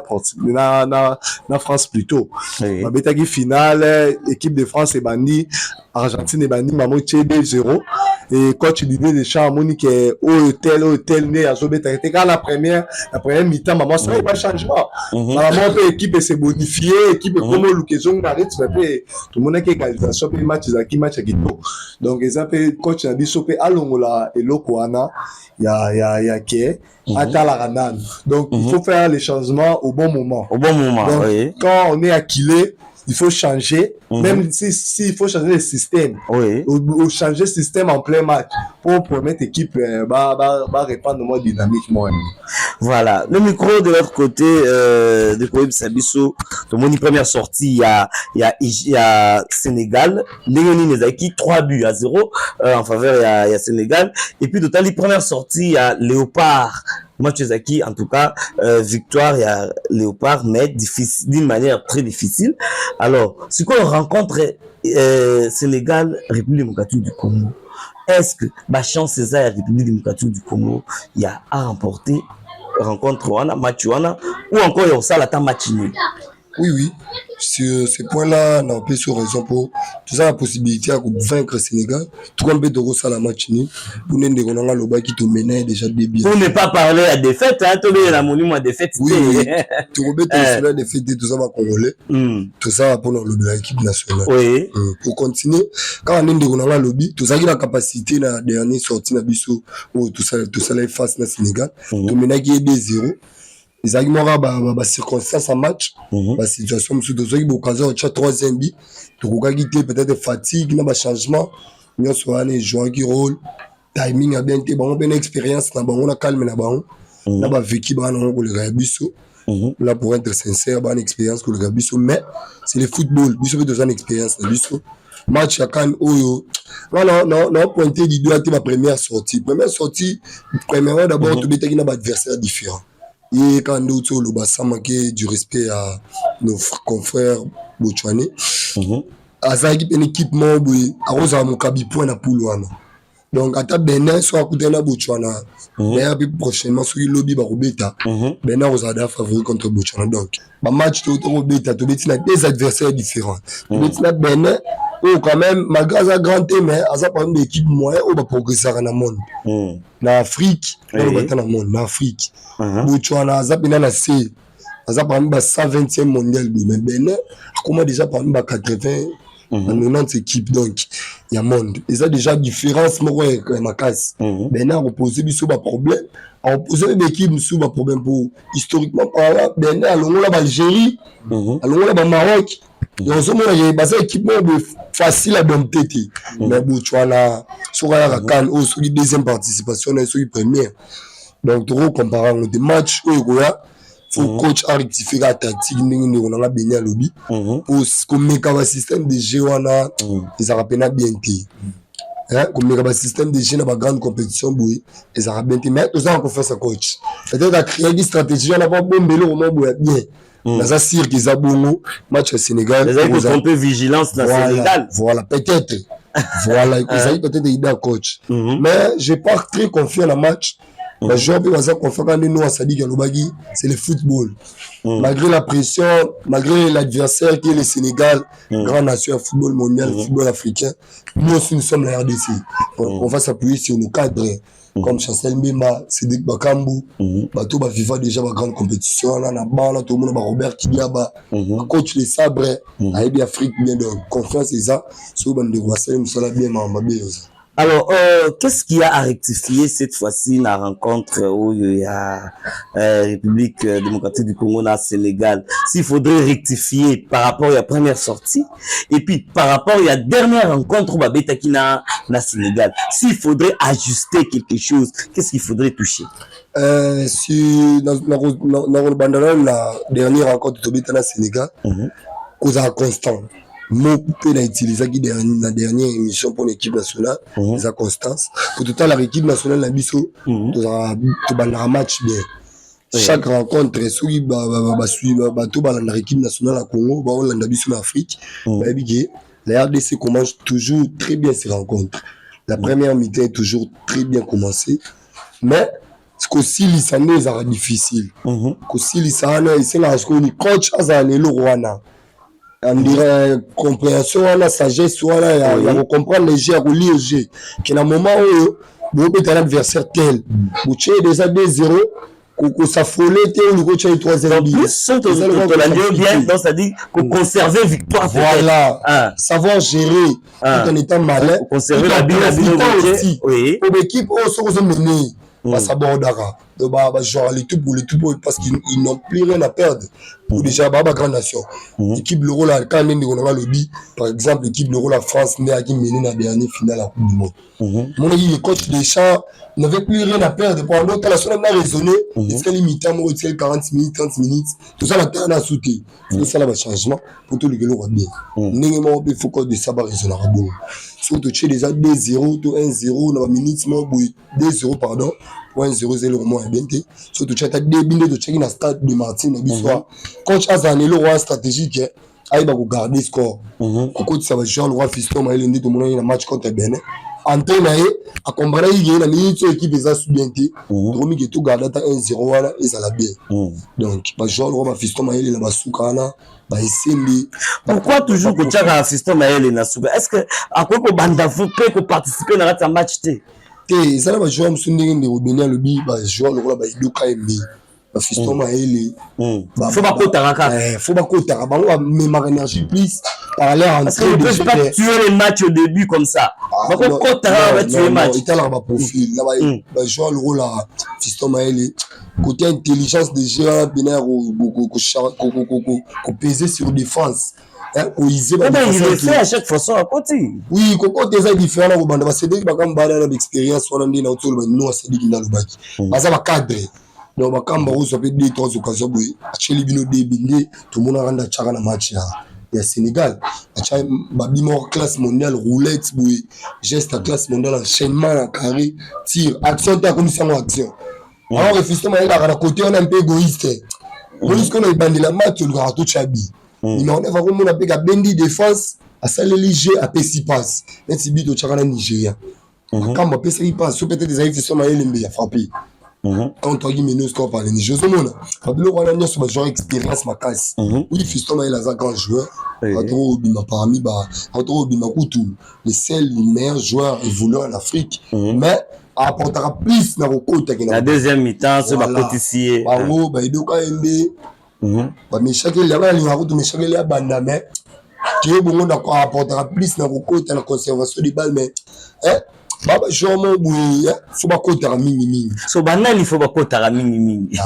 na France plutôt ma betaki finale équipe de France et bandi Argentine et bandi mamo tché 2-0 et coach Didier Deschamps monique au hôtel né à Zobeta était quand la première mi-temps maman ça pas changement maman peut équipe s'est bonifiée équipe comme l'occasion d'arrêter tout le monde qui égalisation puis match à Quito donc ils appellent coach na biso pe alongola et lokoana il y a que Atala. Donc il faut faire les changements au bon moment. Donc, quand on est acquilé, il faut changer, même si il faut changer le système, ou changer le système en plein match pour permettre l'équipe de répondre moins dynamiquement. Voilà, le micro de l'autre côté de Koïb Sabiso, mon première sortie, il y a Sénégal, Léonie Nezaki, 3-0 en faveur il y a Sénégal, et puis d'autant les premières sorties, il y a Léopard. Match Zaki, en tout cas, victoire, il y a Léopard, mais difficile, d'une manière très difficile. Alors, ce qu'on rencontre Sénégal, République démocratique du Congo, est-ce que chance César et République démocratique du Congo, il y a à remporter rencontre wana, match wana, ou encore il y a aussi la match nul? Oui. Sur ces points-là, on a un peu sur raison pour tout ça la possibilité à vaincre le Sénégal. Tout un peu de ça la match ni pour nous on a le bas qui te menait déjà début. Pour ne pas parler à défaite, hein, tout le monde a défaite. Oui. Tu remets la défaite tout ça va congolais. Tout ça va pour l'équipe nationale. Oui. Pour continuer, quand on a le lobby, tout ça qui a la capacité la dernière sortie na biso ou tout ça les face na Sénégal. Tout menait qui est 2-0. Les arguments circonstances en match, la situation sous deux occasions, tu as 3e but, tu as peut-être fatigue, il y a changement, il y a des joueurs qui roulent, timing a bien été bon, bonne expérience, on a calme on a vécu le Gabiso. Là pour être sincère, bonne expérience pour le Gabiso, mais c'est le football, il y a besoin d'expérience match à Cannes Oyo. Non, pointé du doigt ma première sortie. Premièrement d'abord, tu as un adversaire différent. Et quand nous avons manqué du respect à nos confrères botswanais, azalaki pe une équipe moko boye akozala mokabi point na poule wana donc ata Benin so akutana na Botswana mais puis prochainement soki lobi bakobeta Benin akozala da favori contre Botswana donc ba match to kobeta to beti na deux adversaires différents beti na Benin ou quand même malgré sa grande mais aza parmi des équipes moyen ou ba progresser na monde na Afrique on va dans monde na Afrique Botswana aza pena na C aza parmi ba 120e mondial mais Benin comment déjà parmi ba 80 90 équipes donc il y a monde et ça déjà différence moi ma casse Benin reposer biso ba problème a opposé des équipes sous ba problème pour historiquement par là Benin alongo la Algérie alongo la Maroc donc ce moment il y a des équipes facile à dompter mais Botswana sur la CAN ou sur la deuxième participation et sur la première donc trop comparant des matchs où il y a faut coach a rectifier la tactique on a bien lobby pour comme un système de jeu wana ils rappellent bien comme un système de jeu dans la grande compétition boui ils rappellent bien mais tout ça on fait ça coach peut-être à créer une stratégie on a pas bon bélo au moins bien dans un cirque ils a bon match au Sénégal ils ont un peu vigilance dans le Sénégal voilà peut-être voilà ils ont peut-être des idées coach mais j'ai pas très confiant dans le match. Les joueurs peuvent avoir confiance quand nous à Sadi Galobagi, c'est le football. Malgré la pression, malgré l'adversaire qui est le Sénégal, grande nation football mondial, football africain, nous aussi nous sommes la RDC. On va s'appuyer sur nos cadres comme Chancel Mbemba, Cédric Bakambu, Bato Baviva déjà ma grande compétition, là, tout le monde, Robert Kidiaba, coach les sabres, Aïbi Afrique, bien donc confiance et ça, sur le de Roissel, nous sommes bien, alors, qu'est-ce qu'il y a à rectifier cette fois-ci dans la rencontre où il y a République démocratique du Congo dans le Sénégal? S'il faudrait rectifier par rapport à la première sortie et puis par rapport à la dernière rencontre où Babeta qui n'a le Sénégal, s'il faudrait ajuster quelque chose, qu'est-ce qu'il faudrait toucher? Si dans le bandana, la dernière rencontre de Babeta dans le Sénégal, cause à constant. Moi, peut l'utiliser qui la dernière émission pour l'équipe nationale, sa constance. Pour tout à l'heure, l'équipe nationale, la biso, tu as match bien. Chaque rencontre, souris, tout dans l'équipe nationale à Congo, on l'a biso en Afrique. La RDC commence toujours très bien ces rencontres. La première mi-temps est toujours très bien commencée. Mais, ce qu'aussi, l'Issané, c'est difficile. Qu'aussi, l'Issané, c'est là, ce qu'on dit, coach, c'est le Rwanda. On dirait compréhension la sagesse voilà il faut comprendre les jeux ou les jeux qu'à un moment où vous êtes un adversaire tel vous tuez déjà 2-0 que ça frôle ou le coach a 3-0 plus bien donc ça dit qu'on conserver victoire voilà savoir gérer tout en étant malin conserver la aussi oui pour l'équipe on se mener à Sabordara genre les tout parce qu'ils n'ont plus rien à perdre pour déjà la grande nation l'équipe l'Euro là quand on a le lobby par exemple l'équipe l'Euro la France n'est qui mené la dernière finale à la Coupe du Monde mon avis le coach des champs n'avait plus rien à perdre pendant que la nation a raisonné est-ce qu'elle limite à 40 minutes 30 minutes tout ça la terre a sauté c'est ça le changement pour tout le gars bien n'importe il faut que de ça va raisonner bon surtout tu déjà 2-0 tout 1-0 dans la minute 2-0 pardon 1-0 le moment bien surtout tu as des bindés de check dans stade de Martin le soir coach Azan le roi stratégique il va garder score coach ça va jouer le roi Fiston mais il est tout le monde dans match contre Benin entraîner à comprendre il y a une minute équipe des assubientés donc il tout garder 1-0 voilà et ça la bien donc va jouer le roi Fiston mais il est là soukana bah essayer pourquoi toujours que tu as Fiston mais il est là souka est-ce que à quoi que banda vous peut participer dans un match te ça va jouer msundingi de Benin le bi va jouer le roi ba idoka embi ba Fiston Maele faut pas kotaka faut pas kotaka ba on met énergie plus par l'air parce que ne peut pas tuer les matchs au début comme ça ba kotaka va tuer match il a ba profil là ba jouer le rôle là Fiston Maele côté intelligence de jeu Benin ko peser sur défense il le fait à chaque façon à côté. Oui, côté c'est différent au bande parce que dès que bakam bala l'expérience on dit na autour nous c'est dit dans le bac. Basa ba cadre. Donc bakam ba so peut deux trois occasions boy. Acheli bino débindé tout le monde renda chaka na match là. Il y a Sénégal. Acha ba bimo classe mondiale roulette boy. Geste à classe mondiale enchaînement carré, tir, action ta comme ça en action. Alors le fiston il a côté on est un peu égoïste. Parce qu'on a bandé la match le gars tout chabi. Il m'a on va comme on a bendi défense asaleli jeu apesi passe neti bito tiaka na Nigeria makambo apesaki passe so peut-être ezali Fiston Mayele ya frappé quand toaki mene score par le Niger ozomona babiloko wana nyonso bajoueur expérience makasi oui Fiston Mayele aza grand joueur atoko obima parmi atoko obima kutu le seul meilleur joueur évoluant en Afrique mais apportera plus na kokota ke la deuxième mi-temps so bakotisi bango baidoka embe bameshakeli abalinga kutu meshakeli ya banda mais qui bongo na apportera plus na kokota na conservation de balle mais baba jomo boui faut bakota mingi so banani faut bakota mingi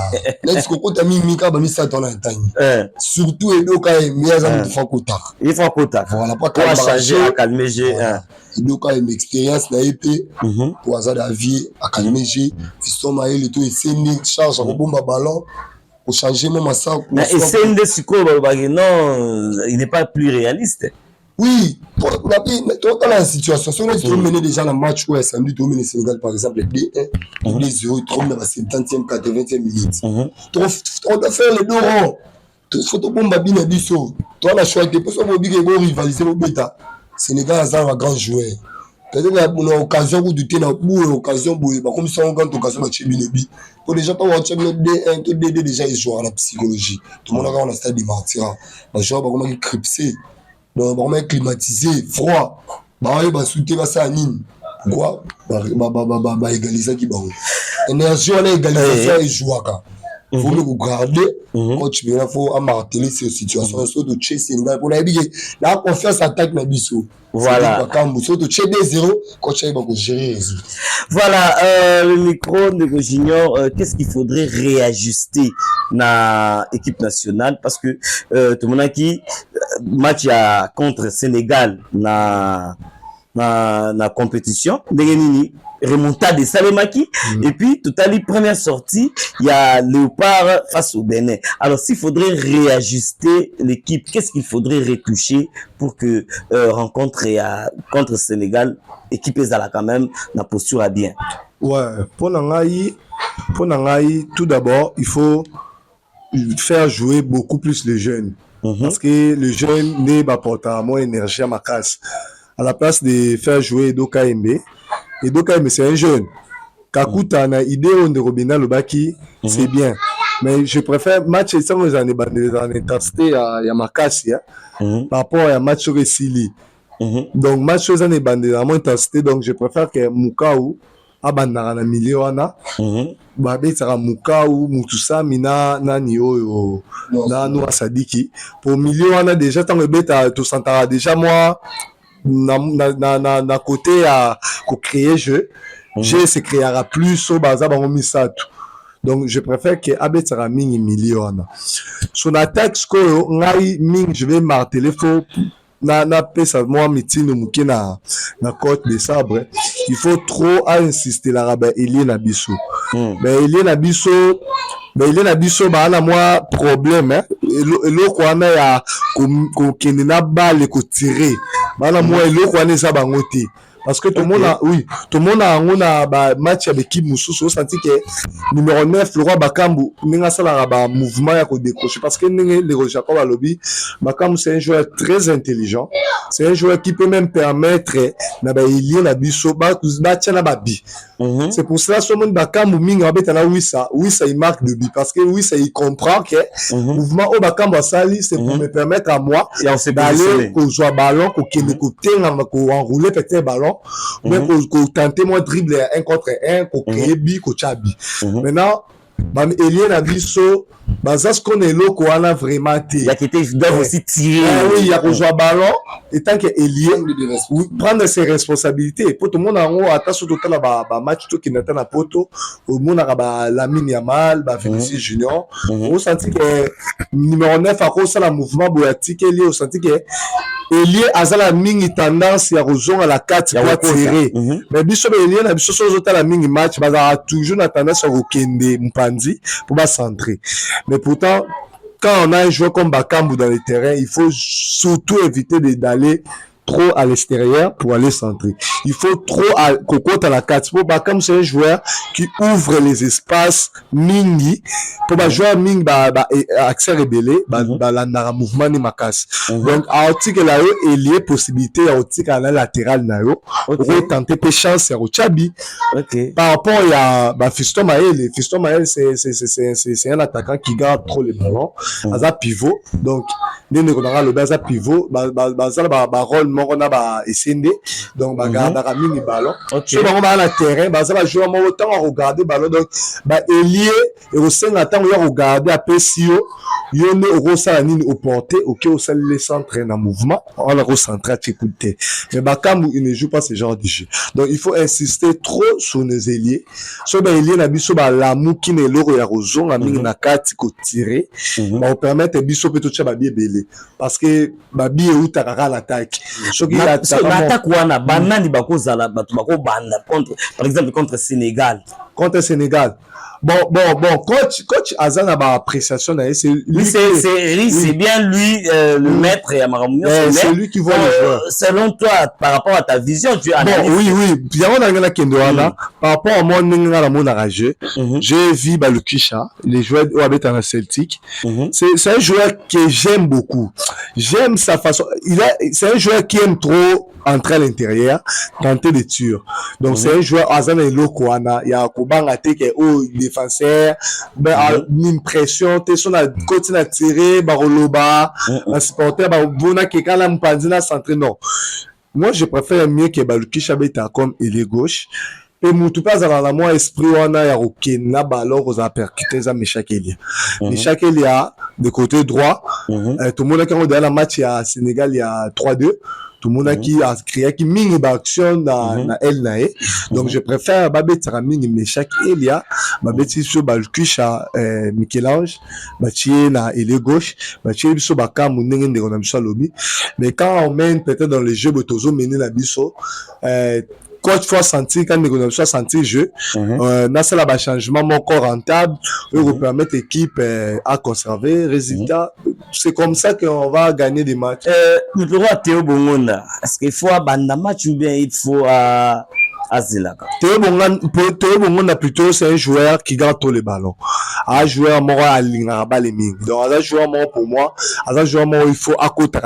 n'est-ce kokota mingi ka ba misa tona tani surtout edoka embe aza mtu fakota il faut kota voilà pas pour changer à calmer jeu edoka une expérience na épée pour aza d'avis à calmer jeu Fiston Mayele to eseni charge ko bomba ballon pour changer mon massacre. Mais SND Siko, non, il n'est pas plus réaliste. Oui, dans la situation, si on est mené déjà dans le match où samedi, tu mené Sénégal par exemple 2-1, 2-0, tu dans la 70e, 80e minute. On doit faire les deux rangs. Il faut que tu bombe bien biso. Tu as choisi parce que tu veux rivaliser au bêta. Sénégal a un grand joueur. Peut-être qu'on a occasion de douter dans une occasion comme ça on gagne occasion de Chibinebi. Pour les gens qui ont D1, tout D2 déjà ils jouent à la psychologie. Tout le monde a un stade de martyr. Les gens ont cripsé, ont climatisé, froid. Bah bah soutenir ça à Nîmes. Quoi? Bah égaliser qui bah. Énergie on a égalisation et jouer quoi. Faut le regarder quand tu viens faut marteler ces situations surtout chez Sénégal pour la biguer la confiance attaque na biso. Voilà. Voilà, le micro de Junior, qu'est-ce qu'il faudrait réajuster dans l'équipe nationale parce que tout le monde qui match contre Sénégal na compétition, remontada de Salemaki et puis tout à l'heure première sortie il y a Léopard face au Bénin. Alors s'il faudrait réajuster l'équipe, qu'est-ce qu'il faudrait retoucher pour que rencontre contre Sénégal équipe là quand même la posture à bien. Ouais, pour Nangaï, tout d'abord il faut faire jouer beaucoup plus les jeunes parce que les jeunes ne apportent moins d'énergie à ma casse. À la place de faire jouer Edoka Embe, c'est un jeune. Kakuta na idée on Robina Lobaki, c'est bien. Mais je préfère match et ça nous en intensité à Makasi par rapport à match sur Sili. Donc match aux années bandé à moins intensité donc je préfère que Mukau abandana na milieu ana babe sera Mukau Mutusa mina nani oyo na no Sadiki pour milieu ana déjà tant que beta tout sentara déjà moi na côté à créer jeu jeu se créera plus au baza bango misatu donc je préfère que abetara mingi miliona son attaque score ngai mingi je vais marteler faux na pesa moi mitino muke na côte de sabre il faut trop insister la rabat Elie na biso mais Elie na biso ba na moi problème eloko wana ya ko kende na balle ko tirer ba na moi eloko wana eza bango te parce que tout le monde a ba match avec équipe mususu senti que numéro 9 Laurent Bakambu ninga sala ba mouvement ya ko décrocher parce que le Jacob Alobi Bakambu c'est un joueur très intelligent, c'est un joueur qui peut même permettre na ba Elie na biso ba tchana ba bi. C'est pour cela que Bakambu minga betana Wissa il marque de but parce que Wissa il comprend que mouvement au Bakambu sali c'est pour me permettre à moi d'aller ko jouer ballon ko kende ko tenga ko enrouler peut-être ballon mais qu'on tenter moi dribble 1 contre 1 qu'on crée bi qu'on chabi maintenant bam Elie na biso bazas qu'on est là qu'on a vraiment té il y a qui doivent aussi tirer oui il y a qu'on joue ballon et tant que Elie prendre ses responsabilités pour tout le monde en haut attention tout le ba match tout qui n'était na poto au monde a la mine mal ba Vinicius Junior on senti que numéro 9 a cause la mouvement boyatique Elie on senti que Elie azala mingi tendance ya rejoindre à la 4 pour tirer mais biso Elie na biso so la mingi match bazala toujours na tendance à kende mpanzi pour ba centrer mais pourtant quand on a un joueur comme Bakambu dans le terrain il faut surtout éviter d'aller trop à l'extérieur pour aller centrer. Il faut trop à cocotte à la carte. Pour comme c'est un joueur qui ouvre les espaces mingi pour jouer ming accès rebelle la mouvement ni makas. Donc à article là il y a possibilité à article à la latérale na yo pour tenter pe chance au Chabi. Par rapport à Fiston Maël c'est un attaquant qui garde trop les ballons, à pivot. Donc nous on aura le bas pivot rôle moko na ba esende donc garde à mini ballon so on va na terrain ça va jouer mon temps à regarder ballon donc ailier et au sein attend on regarder après si yo ne au ça nini au porter OK au ça les centres en mouvement on le recentrer à écouter mais Bakam il ne joue pas ce genre de jeu donc il faut insister trop sur nos ailiers so ailier na biso la muki ne loro ya rozo na mingi na kati ko tirer on permettre biso peut tout ba belé parce que babi e utakaka l'attaque soki l'attaque wana banani bakozala bato bakobanda contre par exemple contre Sénégal bon coach Azana ba appréciation c'est lui c'est bien lui le maître et Amaramounia c'est lui qui voit les joueurs selon toi par rapport à ta vision tu analyses oui bien on a kendo wana par rapport à moi ninga la mona rage j'ai vu le Kisha les joueurs au habite en Celtic c'est un joueur que j'aime beaucoup j'aime sa façon c'est un joueur qui aime trop entrer à l'intérieur tenter des tirs donc c'est un joueur Azana eloko wana ya kobanga te ke défenseur une pression te son a continue à tirer baroloba la supporter ba bona ke kala mpanzina centre non moi je préfère mieux que Balukisha beta comme ailier gauche et mutu pas dans la moi esprit wana ya okena ballon aux percuter za Meshakelia Meshakelia de côté droit tout le monde qui a la match à Sénégal il y a 3-2 tout le monde qui a créé qui mini action na El Nae donc je préfère babetara mini Meshak Elia babeti so Balukisha Michel-Ange batie na ailier gauche batie biso Bakam ndenge ndeko na biso lobby mais quand on mène peut-être dans les jeux botozo mener la biso coach faut sentir quand nous soit sentir jeu na c'est là changement mon corps rentable pour permettre l'équipe à conserver résultat c'est comme ça qu'on va gagner des matchs le roi Théo Bongonda est-ce qu'il faut abandonner match ou bien il faut Azilaka Théo Bongonda plutôt c'est un joueur qui garde tous les ballons un joueur mort à l'ingara baleming donc un joueur mort pour moi un joueur mort il faut accoter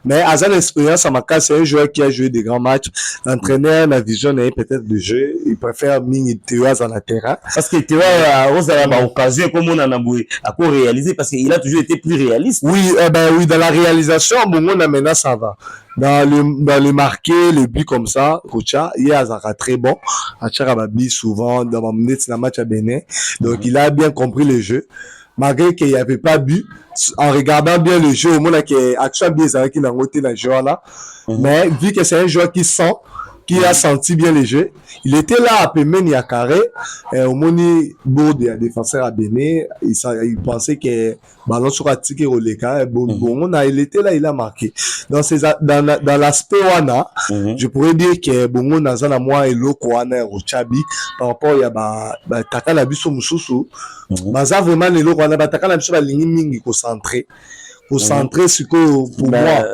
mais à l'expérience à Maka c'est un joueur qui a joué des grands matchs l'entraîneur la vision est peut-être de jeu il préfère Ming Théo dans la terrain parce que Théo a occasion comme on a boué à quoi réaliser parce qu'il a toujours été plus réaliste oui dans la réalisation Bongonda maintenant ça va dans le marqué le but comme ça Kocha il a très bon à Charababi souvent dans la match à Bénin donc il a bien compris le jeu malgré qu'il n'y avait pas but en regardant bien le jeu au moins que Aksha Biezara qui n'a ngoté dans joueur là mais vu que c'est un joueur qui sent qui a senti bien le jeu il était là à Pemeni ya carré au moni board des défenseurs à Bénin il pensait que ballon sur attiqué au leka il était là il a marqué dans l'aspect wana je pourrais dire que bongo nazana moi et loko wana au Chabi par rapport ya ba takala biso mususu baza vraiment le loko wana ba takala biso ba lingi mingi concentré sur que pour moi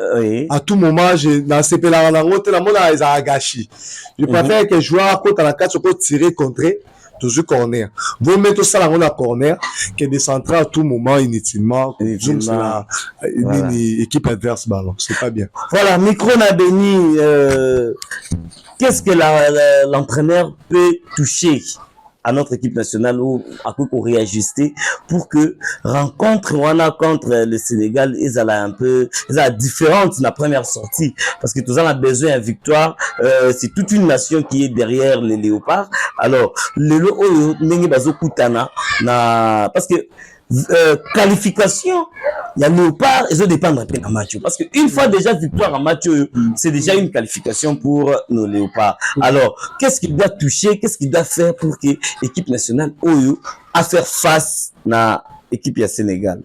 à tout moment dans ces pélards là on la mona ils a gâché je préfère que joueur côté la carte pour tirer contrer toujours corner vous mettez ça là on a corner que des centrales à tout moment inutilement une équipe adverse ballon c'est pas bien voilà micro na béni qu'est-ce que l'entraîneur peut toucher à notre équipe nationale ou à quoi qu'on réajuster pour que rencontre wana contre le Sénégal ils allaient un peu différente la première sortie parce que tous on a besoin de victoire c'est toute une nation qui est derrière les léopards alors le ndenge bazokutana na parce que qualification il y a léopard ils ont dépendre après un match parce que une fois déjà victoire en match c'est déjà une qualification pour nos léopards alors qu'est-ce qu'il doit toucher qu'est-ce qu'il doit faire pour que l'équipe nationale oyo à faire face na équipe ya Sénégal.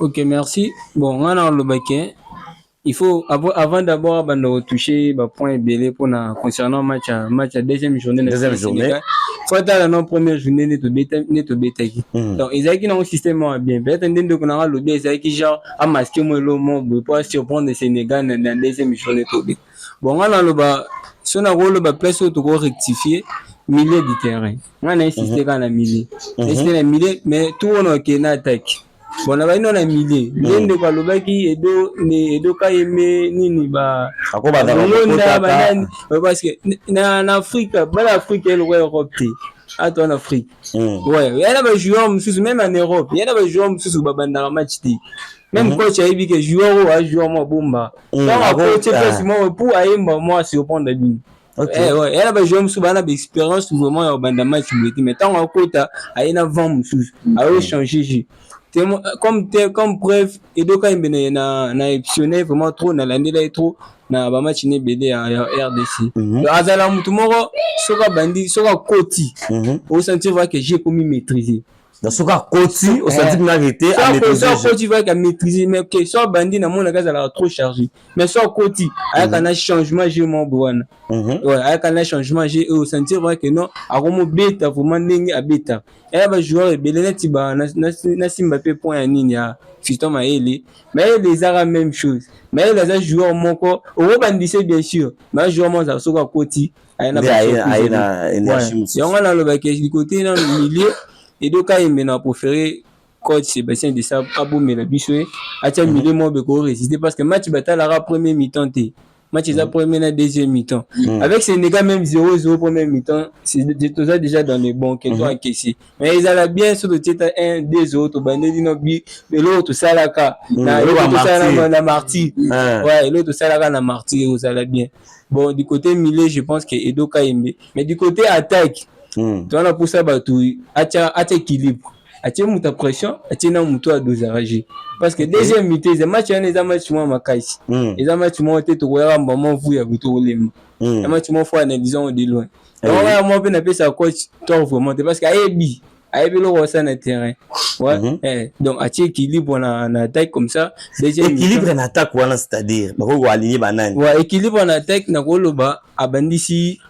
OK merci bon on a le baquet il faut avant d'abord toucher point belé pour concernant match à deuxième journée faut dans la première journée net beta donc ils ont qui un système bien peut-être ndendo qu'on a le bien c'est qui genre à masquer moi le mot pour surprendre le Sénégal dans deuxième journée bon nga na loba so na koloba place oyo toko rectifier milieu du terrain nga na insiste kaka na milieu insiste na milieu mais tout wana okende na attaque bon na baino na milieu ndeko alobaki edo kayeme nini balonda banani parce que na Afrique bala Afrique eloko Europe te ato en Afrique ouais yana ba joueur mususu même en Europe yana ba joueur mususu babandaka match te même coach ayebi que joueur a joueur mo bomba donc coach place mo pour ayemba moi surprendre lui ouais yana ba joueur mususu bana ba expérience vraiment ya banda match buleti mais tant akota ayena vent mususu ayo changer comme preuve edoka imbene na optionné vraiment trop na landela trop na ba match ne BD ya RDC azala mutu moko soka bandi soka koti au sentir voir que j'ai commis maîtriser dans soka koti au sentir na arrêté à maîtriser soka koti va maîtriser mais que so bandi na mona kazala trop chargé mais so koti aya na changement j'ai mon bwana ouais aya na changement j'ai au sentir voir que non akomo beta vraiment ndenge abeta et ba joueur belene tiba na simba pe point ya nini ya Fiston Maele mais les ara même chose mais les joueurs moko au bandissé bien sûr mais joueur mo za soka koti ayena énergie yango na loba ke du côté dans le milieu et donc quand il m'a préféré coach Sébastien Desabre abomela biso atia milieu mo be ko résister parce que match batala premier mi-temps té match est premier na deuxième mi-temps avec Sénégal même 0-0 premier mi-temps c'est déjà dans les bons que toi encaissé mais ils allaient bien sur le titre 1-2 to bandeli no bi de l'autre salaka na l'autre salaka na Marty ouais l'autre salaka na Marty ils allaient bien bon du côté milieu je pense que Edo Kaimbe mais du côté attaque tu as pour ça batou atia équilibre atia muta pression atia na muto a dosage parce que deuxième mi-temps les matchs les matchs moi makaisi les matchs moi tete ko ya mbamo vu ya buto olema les matchs moi faut analyser de loin donc moi pe na pesa coach toi vraiment parce que ayebi le roi na terrain ouais donc atia équilibre na attaque comme ça deuxième équilibre en attaque wana c'est-à-dire bako aligner banani ouais équilibre en attaque na koloba abandisi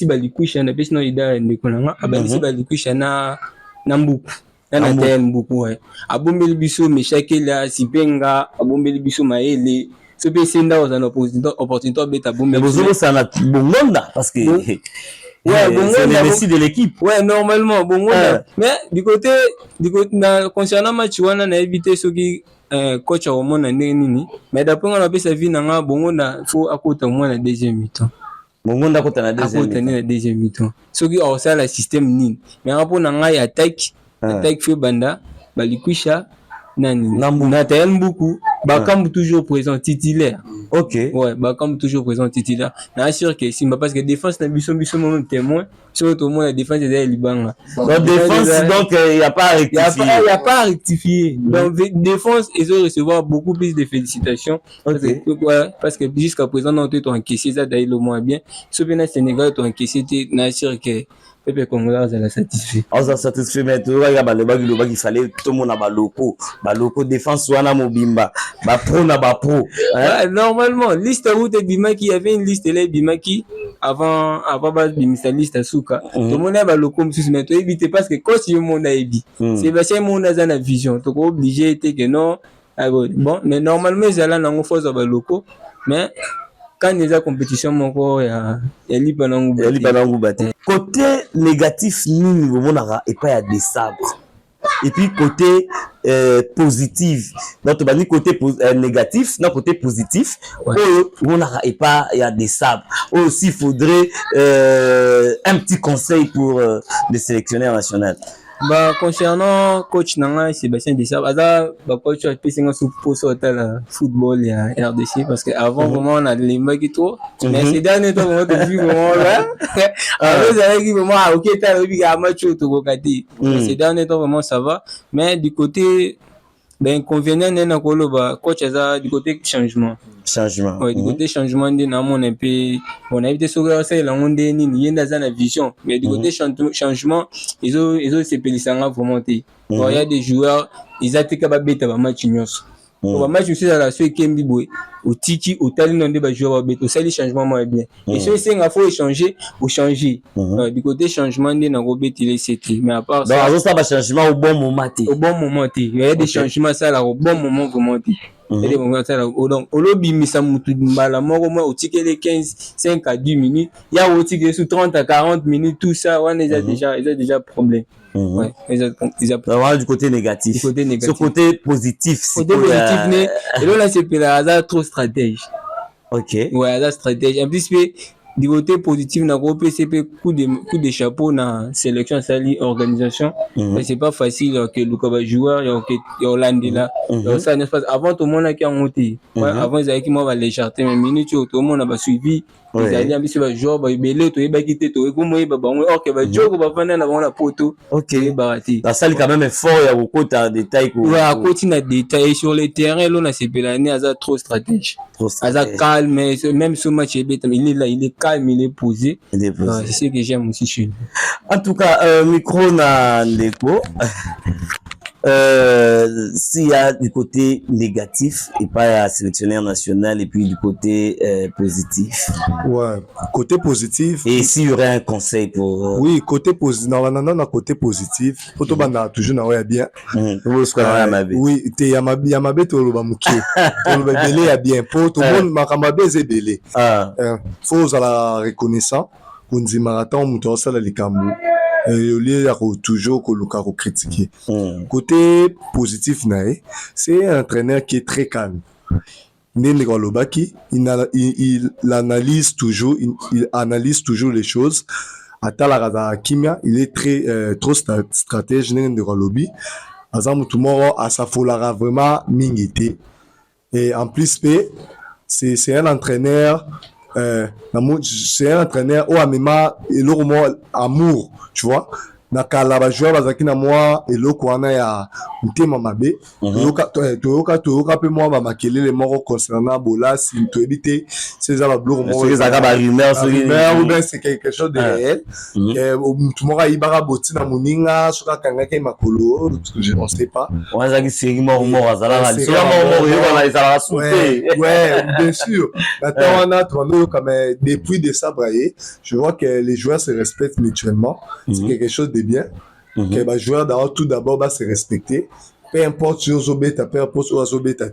balikwisha na pesa no ida ndeko nanga abandisi balikwisha na mbuku na tel mbuku ouais abombeli biso meshakela sipenga abombeli biso maele so pe senda aux opportunité beta bombeli bozo sana bongonda parce que ouais bongonda c'est le Messi de l'équipe ouais normalement bongonda mais du côté na concernant match wana na éviter ceux qui coach au monde nini mais d'après on a pu sa vie na bongonda faut akota moins na deuxième mi-temps bongonda kota na deuxième mi-temps ceux qui ont ça le système nini mais rapport na ngai attaque fait banda balikwisha nani na tel beaucoup Bakam toujours présent titulaire. OK. Ouais, Bakam toujours présent titulaire. Na sûr que Simba parce que défense na biso moment témoin, sur tout le monde la défense est Libanga. Donc défense donc il y a pas à rectifier. Il y a pas à rectifier. Donc défense ils ont recevoir beaucoup plus de félicitations parce que jusqu'à présent on a encaissé ça d'ailleurs le moins bien. Ce bien Sénégal on encaissé na sûr que Pepe Congolais a la satisfait. On a satisfait mais tu vois il y a il fallait tout le monde a baloko défense wana mobimba ba pro na ba pro. Normalement liste route Bimaki, il y avait une liste là Bimaki avant base bimisa liste Souka. Tout le monde a baloko monsieur mais tu éviter parce que quand si le monde a ébi. C'est parce que monde a une vision. Tu es obligé était que non. Bon mais normalement ils allaient dans force baloko mais quand il y a compétition mon il y a libanangu baté côté négatif nini bomonaka et pas il y a des sabres et puis côté positif donc bani côté négatif non côté positif bomonaka et pas il y a des sabres aussi faudrait un petit conseil pour les sélectionneurs nationaux. Bah concernant coach nanga Sébastien Desabre ada ba coach a pesinga sous poste la football ya RDC parce que avant vraiment on a les mecs trop mais ces derniers temps on a vu vraiment là avec avec vraiment OK t'as vu à match tout kokati ces derniers temps vraiment ça va mais du côté ben inconvénient na koloba coach aza du côté changement ouais du côté changement de na mon un peu on a évité sur ça la monde ni yenda za na vision mais du côté changement ils ont se pelisanga vraiment il y a des joueurs ils attaquent ba beta ba match nyos ba match aussi la so kembi boy au tiki au tali non de ba joueur ba beto ça les changements moins bien et si c'est il faut échanger ou changer du côté changement de na robet il est c'était mais à part ça donc ça va changement au bon moment il y a des changements ça là au bon moment vraiment et des moments ça là donc au lobby misa mutu mbala moko moi au tiki les 5 à 10 minutes il y a au tiki sous 30 à 40 minutes tout ça on est déjà problème. Ouais, vraiment du côté négatif. Ce côté positif, c'est et là c'est pour la trop stratège. OK. Ouais, la stratège. En plus du côté positif na groupe CP coup de chapeau na sélection sali organisation. Mais c'est pas facile que le joueur il Hollande là. Donc ça n'est pas avant tout le monde qui a monté. Avant ils avaient qui moi va les charter mais minutes tout le monde a suivi. Ils allaient un peu joueur ba belé to ba quitter to ko moi ba bango OK ba jogo ba fana na la poto. OK. Barati. La salle quand même est fort, il y a beaucoup de détails ko. Ouais, à côté na détails sur le terrain là na CP l'année aza trop stratège. Aza calme même ce match il est là, il est calme, il est posé. C'est ce que j'aime aussi chez lui. En tout cas, micro na ndeko. S'il y a du côté négatif et pas à sélectionneur national et puis du côté positif. Ouais, côté positif. Et s'il y aurait un conseil pour. Oui, côté positif. Non, côté positif. Pour tout banda toujours na ouais bien. Oui, te yamabe to lo ba muke. To lo ba belé ya bien. Pour tout monde makamabe ze belé. Faut la reconnaissant. Kunzi marathon muto sala likambu. Au lieu de toujours critiquer. Côté positif, c'est un entraîneur qui est très calme. Il analyse toujours, il analyse toujours les choses. Atala Kimia, il est trop stratège. Vraiment mingité. Et en plus, c'est un entraîneur. C'est un entraîneur au amema et l'homme amour, tu vois. Na kala ba joueur bazaki na moi et loko wana ya mtema mabe toyoka pe moi ba makelele moko concernant bola si to éviter ces ala bloko moko ba rumeur ou bien c'est quelque chose de réel tout le monde a ibara boti na muninga soka kanga ke makolo je ne sais pas on zaki série mort azala na soka mort yo na izala souté ouais bien sûr maintenant on a tourné comme depuis décembre je vois que les joueurs se respectent mutuellement c'est quelque chose de bien que les joueurs tout d'abord va se respecter peu importe si vous êtes peu importe où vous êtes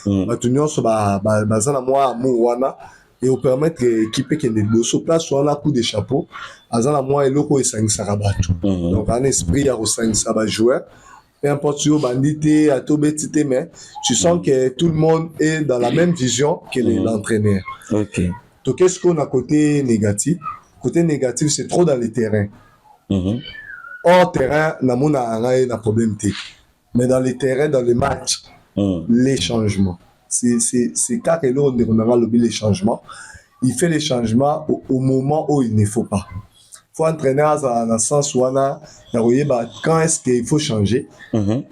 maintenant sur bazana moi wana et vous permettre l'équipe qui est de sur place soit là coup de chapeau azana moi et loko esangisa rabatu donc un esprit à resangisa ba joueur peu importe si vous bandité à tout betité mais tu sens que tout le monde est dans la même vision que l'entraîneur. OK. Donc qu'est-ce qu'on a côté négatif c'est trop dans les terrains. Hors terrain, na problème. Mais dans les terrains, dans les matchs, les changements. C'est quand on a les changements. Il fait les changements au moment où il ne faut pas. Il faut entraîner dans le sens où quand est-ce qu'il faut changer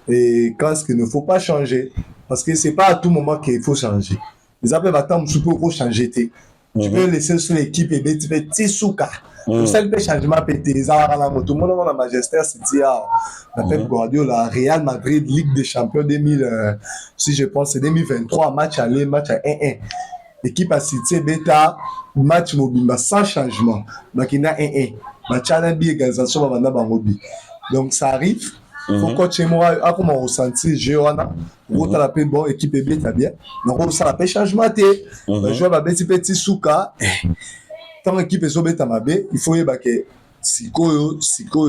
et quand est-ce qu'il ne faut pas changer. Parce que ce n'est pas à tout moment qu'il faut changer. Les appels attendent pour changer. Tu peux laisser sur l'équipe et tu peux Tissouka. Tout ça, le changement pété. Tout le monde a Manchester City, Pep Guardiola, Real Madrid, Ligue des Champions 2000, si je pense, c'est 2023, match aller, match à 1-1. Équipe à City, Beta, match mobile, sans changement. Donc il y a 1-1. Match à l'NBA, organisation, donc ça arrive. Faut continuer à comment on ressentit Géona on la paix bon équipe est bien donc on la paix changement le joueur va petit souka tant équipe est sobeta mabe il faut que sikoyo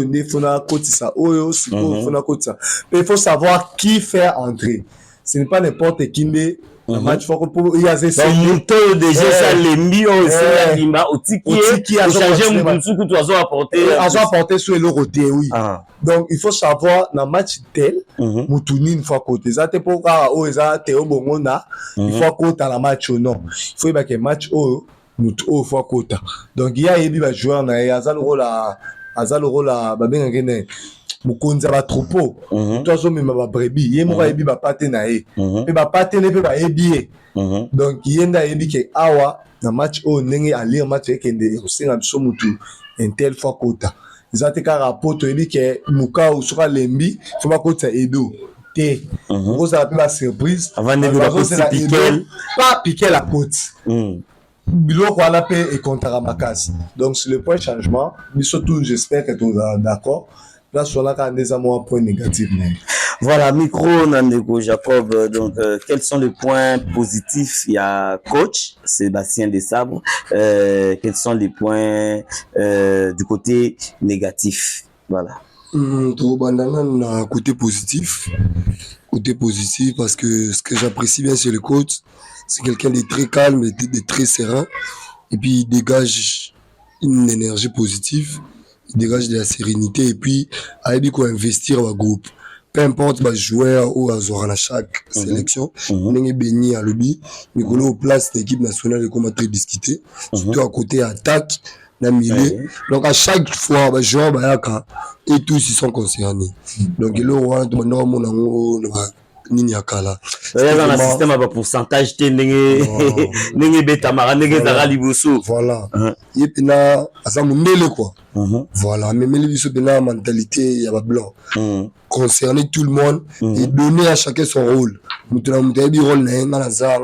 ne fona kotisa oyo sikoyo fona kotisa mais il faut savoir qui faire entrer ce n'est pas n'importe qui mais le match faut pour il y a ces moto déjà ça lembi on c'est limba otiki a changé mutu que tu as apporté sur le côté oui donc il faut savoir dans match tel mutuni une fois côté ça te pour o eza te obongona il faut côté la match non il faut que match o mutu o fois côté donc il y a ebi ba joueur na azal rôle la ba benga ngene mukonzi ba troupeau to azomema ba brebis ye moko yebi ba pate na ye pe ba pate ne pe ba yebi donc yenda yebi ke awa na match o ndenge ali match ekende osinga biso mutu un tel fois kota ezate ka rapport to yebi ke muka usuka lembi faut ba kota edo T. Vous avez la surprise. Avant de vous la Piquel. Pas Piquel à côte. Bilo quoi la paix et contre Ramakasi. Donc sur le point de changement, surtout j'espère que tu es d'accord. Là sur la quand des amours point négatif. Voilà, micro Nandeko Jacob. Donc quels sont les points positifs? Il y a coach Sébastien Desabre. Quels sont les points du côté négatif? Voilà. Côté positif parce que ce que j'apprécie bien chez le coach, c'est quelqu'un de très calme, de très serein, et puis il dégage une énergie positive, il dégage de la sérénité, et puis il faut investir dans le groupe. Peu importe le joueur ou à chaque sélection, on est béni à l'objet, mais qu'on est au place de l'équipe nationale et qu'on a très discuté, surtout à côté attaque, dans le milieu. Donc à chaque fois, les joueurs et tous ils sont concernés. Donc il y a nini akala dans un système à pourcentage n'engé beta mara n'engé zara liboso voilà et puis na asa mundele quoi voilà mais biso bena mentalité ya ba blanc concerner tout le monde et donner à chacun son rôle mutuna mutabi rôle na za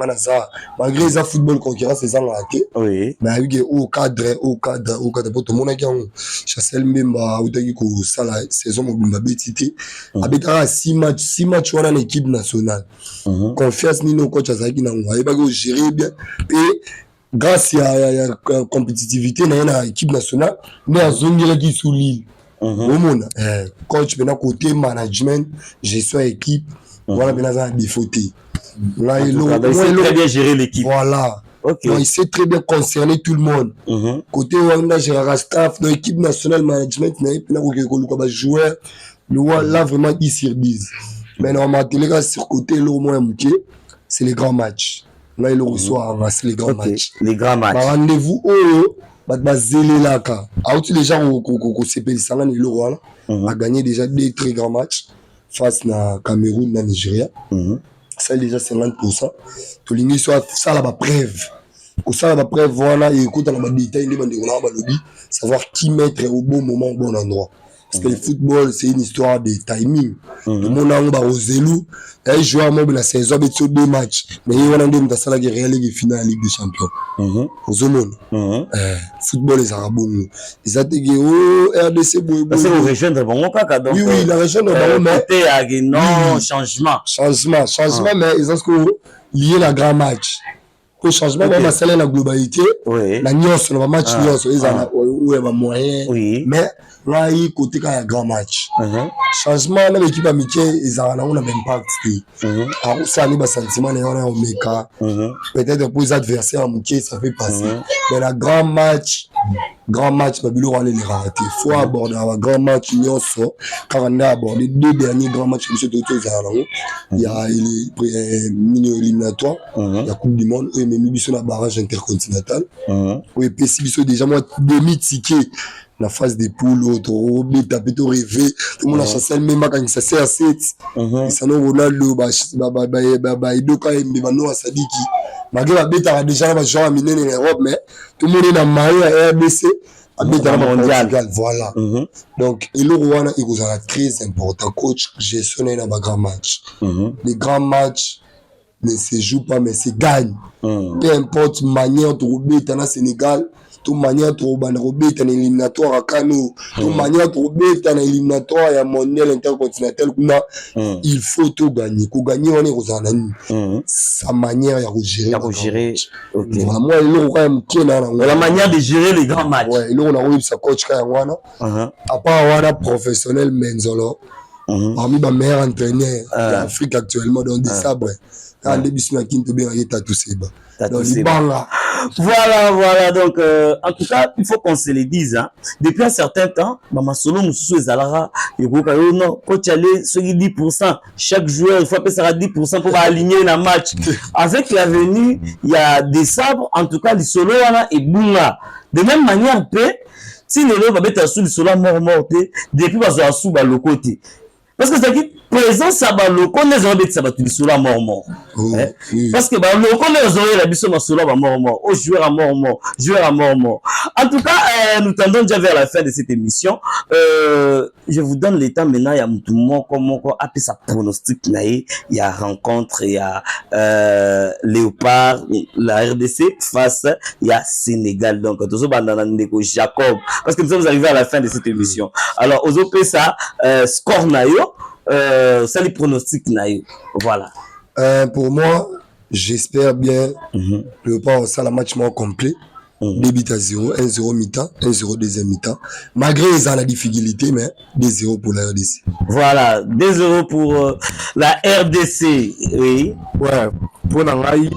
malgré ça football concurrence c'est ça raté oui mais avec au cadre pour tout le monde qui ont Chassel Mbemba ou taki ko sala saison mobimba betité abetara 6 matchs wana na équipe nationale confiance ni no coach azaki na ngwa ba ko gérer bien et grâce à la compétitivité dans l'équipe nationale mais à zone qui sous l'île coach bena côté management gestion équipe voilà bena ça défauté là il sait très bien gérer l'équipe voilà okay. Donc, il sait très bien concerner tout le monde côté Wanda général staff dans l'équipe nationale management na ko joueur là vraiment 10 sur 10 mais normalement sur côté là au moins c'est les grands matchs. Là, il reçoit avant, c'est les grands matchs. Les grands matchs. Rendez-vous, zélé là, quand. Les gens au CPL Sangan, il a gagné déjà 2 très grands matchs face à Cameroun, à Nigeria. Ça, déjà 50%. Tout le monde soit ça, là, preuve. Pour ça, la preuve, voilà, et écoute, on a des détails, savoir qui mettre au bon moment, au bon endroit. Parce que le football, c'est une histoire de timing. Tout le monde a un zelou. Il joue à la saison, il y a 2 matchs. Mais il y a un homme qui a réalisé la finale de la Ligue des Champions. Le football est un bon. Ils ont dit RDC. Parce que vous rejoindre bon caca. Oui, la région de bon. Mais non, changement. Changement, mais ils ont lié la grand match. Pour changement, on a scellé la globalité. La nuance, le match nuance, ils ont un moyen. Mais là, il y a côté quand il y a un grand match. Changement, dans l'équipe américaine, ils ont un impact. Ça a un sentiment, il y a un méca. Peut-être pour les adversaires américains, ça fait passer. Mais le grand match, Babylon, on les rater. Il faut aborder un grand match, car on a abordé 2 derniers grands matchs, il y a les mini éliminatoires, il y a Coupe du Monde, et même il barrage intercontinental. Oui, puis si déjà moi demi-ticket. La phase des poules, l'autre, tapé, tout rêvé, tout le monde a chassé même quand il s'est à 7. Il s'en a Ronaldo, Idoka, Mbano, Sadiki. Malgré la bête, déjà, la joueur amené en Europe, mais tout le monde est dans le RBC, à bête mondial. Voilà. Donc, et le Rwanda, il vous a très important. Coach, gestionné dans les grands matchs. Les grands matchs ne se jouent pas, mais se gagnent. Peu importe manière de rouler, dans le Sénégal. Toute manière trop banrobé dans éliminatoire à Kano, toute manière trop bête dans éliminatoire à mondial intercontinental, il faut tout gagner. Pour gagner, on est aux années. Sa manière à gérer. Voilà, moi, il la manière de gérer les grands matchs. Ouais, il on a eu sa coach Kayawana. À part Wana professionnel Menzolo, parmi les meilleurs entraîneurs d'Afrique actuellement dans des sabres. Quand les bisous qui ne bien y tout c'est bas. Voilà, donc en tout cas, il faut qu'on se le dise. Depuis un certain temps, Maman Solo Moussou et Zalara, non, coach allait sur 10%, chaque joueur, il faut appeler ça à 10% pour aligner le match. Avec la venue, il y a des sabres, en tout cas, les Solo et Bunga. De même manière, si les gens vont mettre sur le Solo mort, depuis qu'ils sont sous le côté. Parce que c'est qui présence à Baloko, les gens ça va tout sur la mort. Parce que Baloko, les gens la mission sur la mort. Au joueur à mort. En tout cas, nous tendons déjà vers la fin de cette émission. je vous donne le temps maintenant, il y a Moko, après sa pronostic, il y a rencontre, il y a Léopard, la RDC face, il y a Sénégal. Donc, Jacob, parce que nous sommes arrivés à la fin de cette émission. Alors, aux OP, ça, score nayo, ça les pronostics nayo. Voilà. Pour moi, j'espère bien Léopard, ça, la match moins complet. 2 buts à 0, 1-0 mi-temps, 1-0 deuxième mi-temps. Malgré ils ont la difficulté, mais 2-0 pour la RDC. Voilà, 2-0 pour la RDC. Oui. Ouais, pour Nangaï,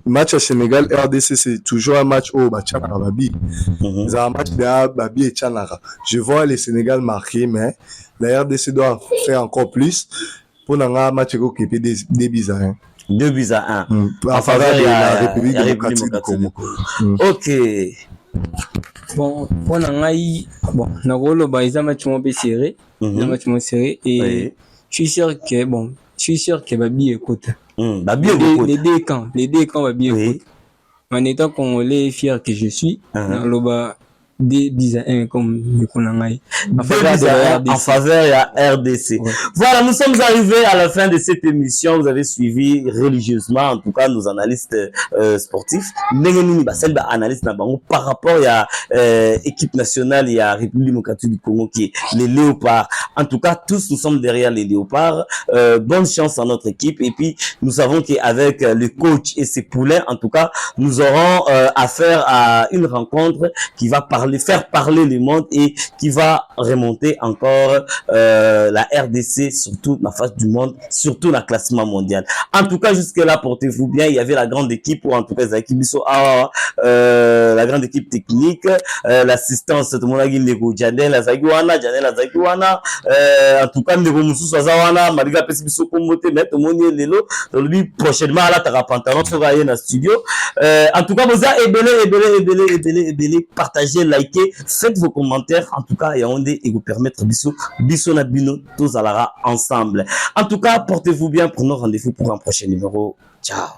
match à Sénégal, RDC, c'est toujours un match au Bachanara Babi. C'est un match de Babi et Tchanara. Je vois les Sénégal marquer, mais la RDC doit faire encore plus. Pour Nangaï, match qui est des bizarres. 2 buts à 1. En faveur de la République démocratique du Congo. Ok. Bon, pour Nangaï, bon, Nagolo, bah, ils ont un match moins serré. Un match moins serré. Et je suis sûr que Babi écoute. Babi les deux camps, Babi écoute. En étant congolais fier que je suis, Nagolo, 2 buts à 1 comme le Konangaï. En faveur de la RDC. Ouais. Voilà, nous sommes arrivés à la fin de cette émission. Vous avez suivi religieusement, en tout cas, nos analystes sportifs. Analystes par rapport à équipe nationale, il y a République démocratique du Congo qui est les Léopards. En tout cas, tous nous sommes derrière les Léopards. Bonne chance à notre équipe. Et puis, nous savons qu'avec le coach et ses poulains, en tout cas, nous aurons affaire à une rencontre qui va faire parler le monde et qui va remonter encore la RDC sur toute la face du monde, surtout la classement mondial. En tout cas, jusque là, portez-vous bien. Il y avait la grande équipe, ou en tout cas, la grande équipe technique, l'assistance de mon ami Janel Azagiwana, en tout cas, Nego Moussou Sazawana, Mariga Pesibiso Komote, Maître Monier Lelo, lui, prochainement, à la Tarapantalon, sur la studio. En tout cas, vous avez ébélé, partagez, likez, faites vos commentaires, en tout cas, et vous permettre biso na bino, tous à la ensemble. En tout cas, portez-vous bien pour nos rendez-vous pour un prochain numéro. Ciao.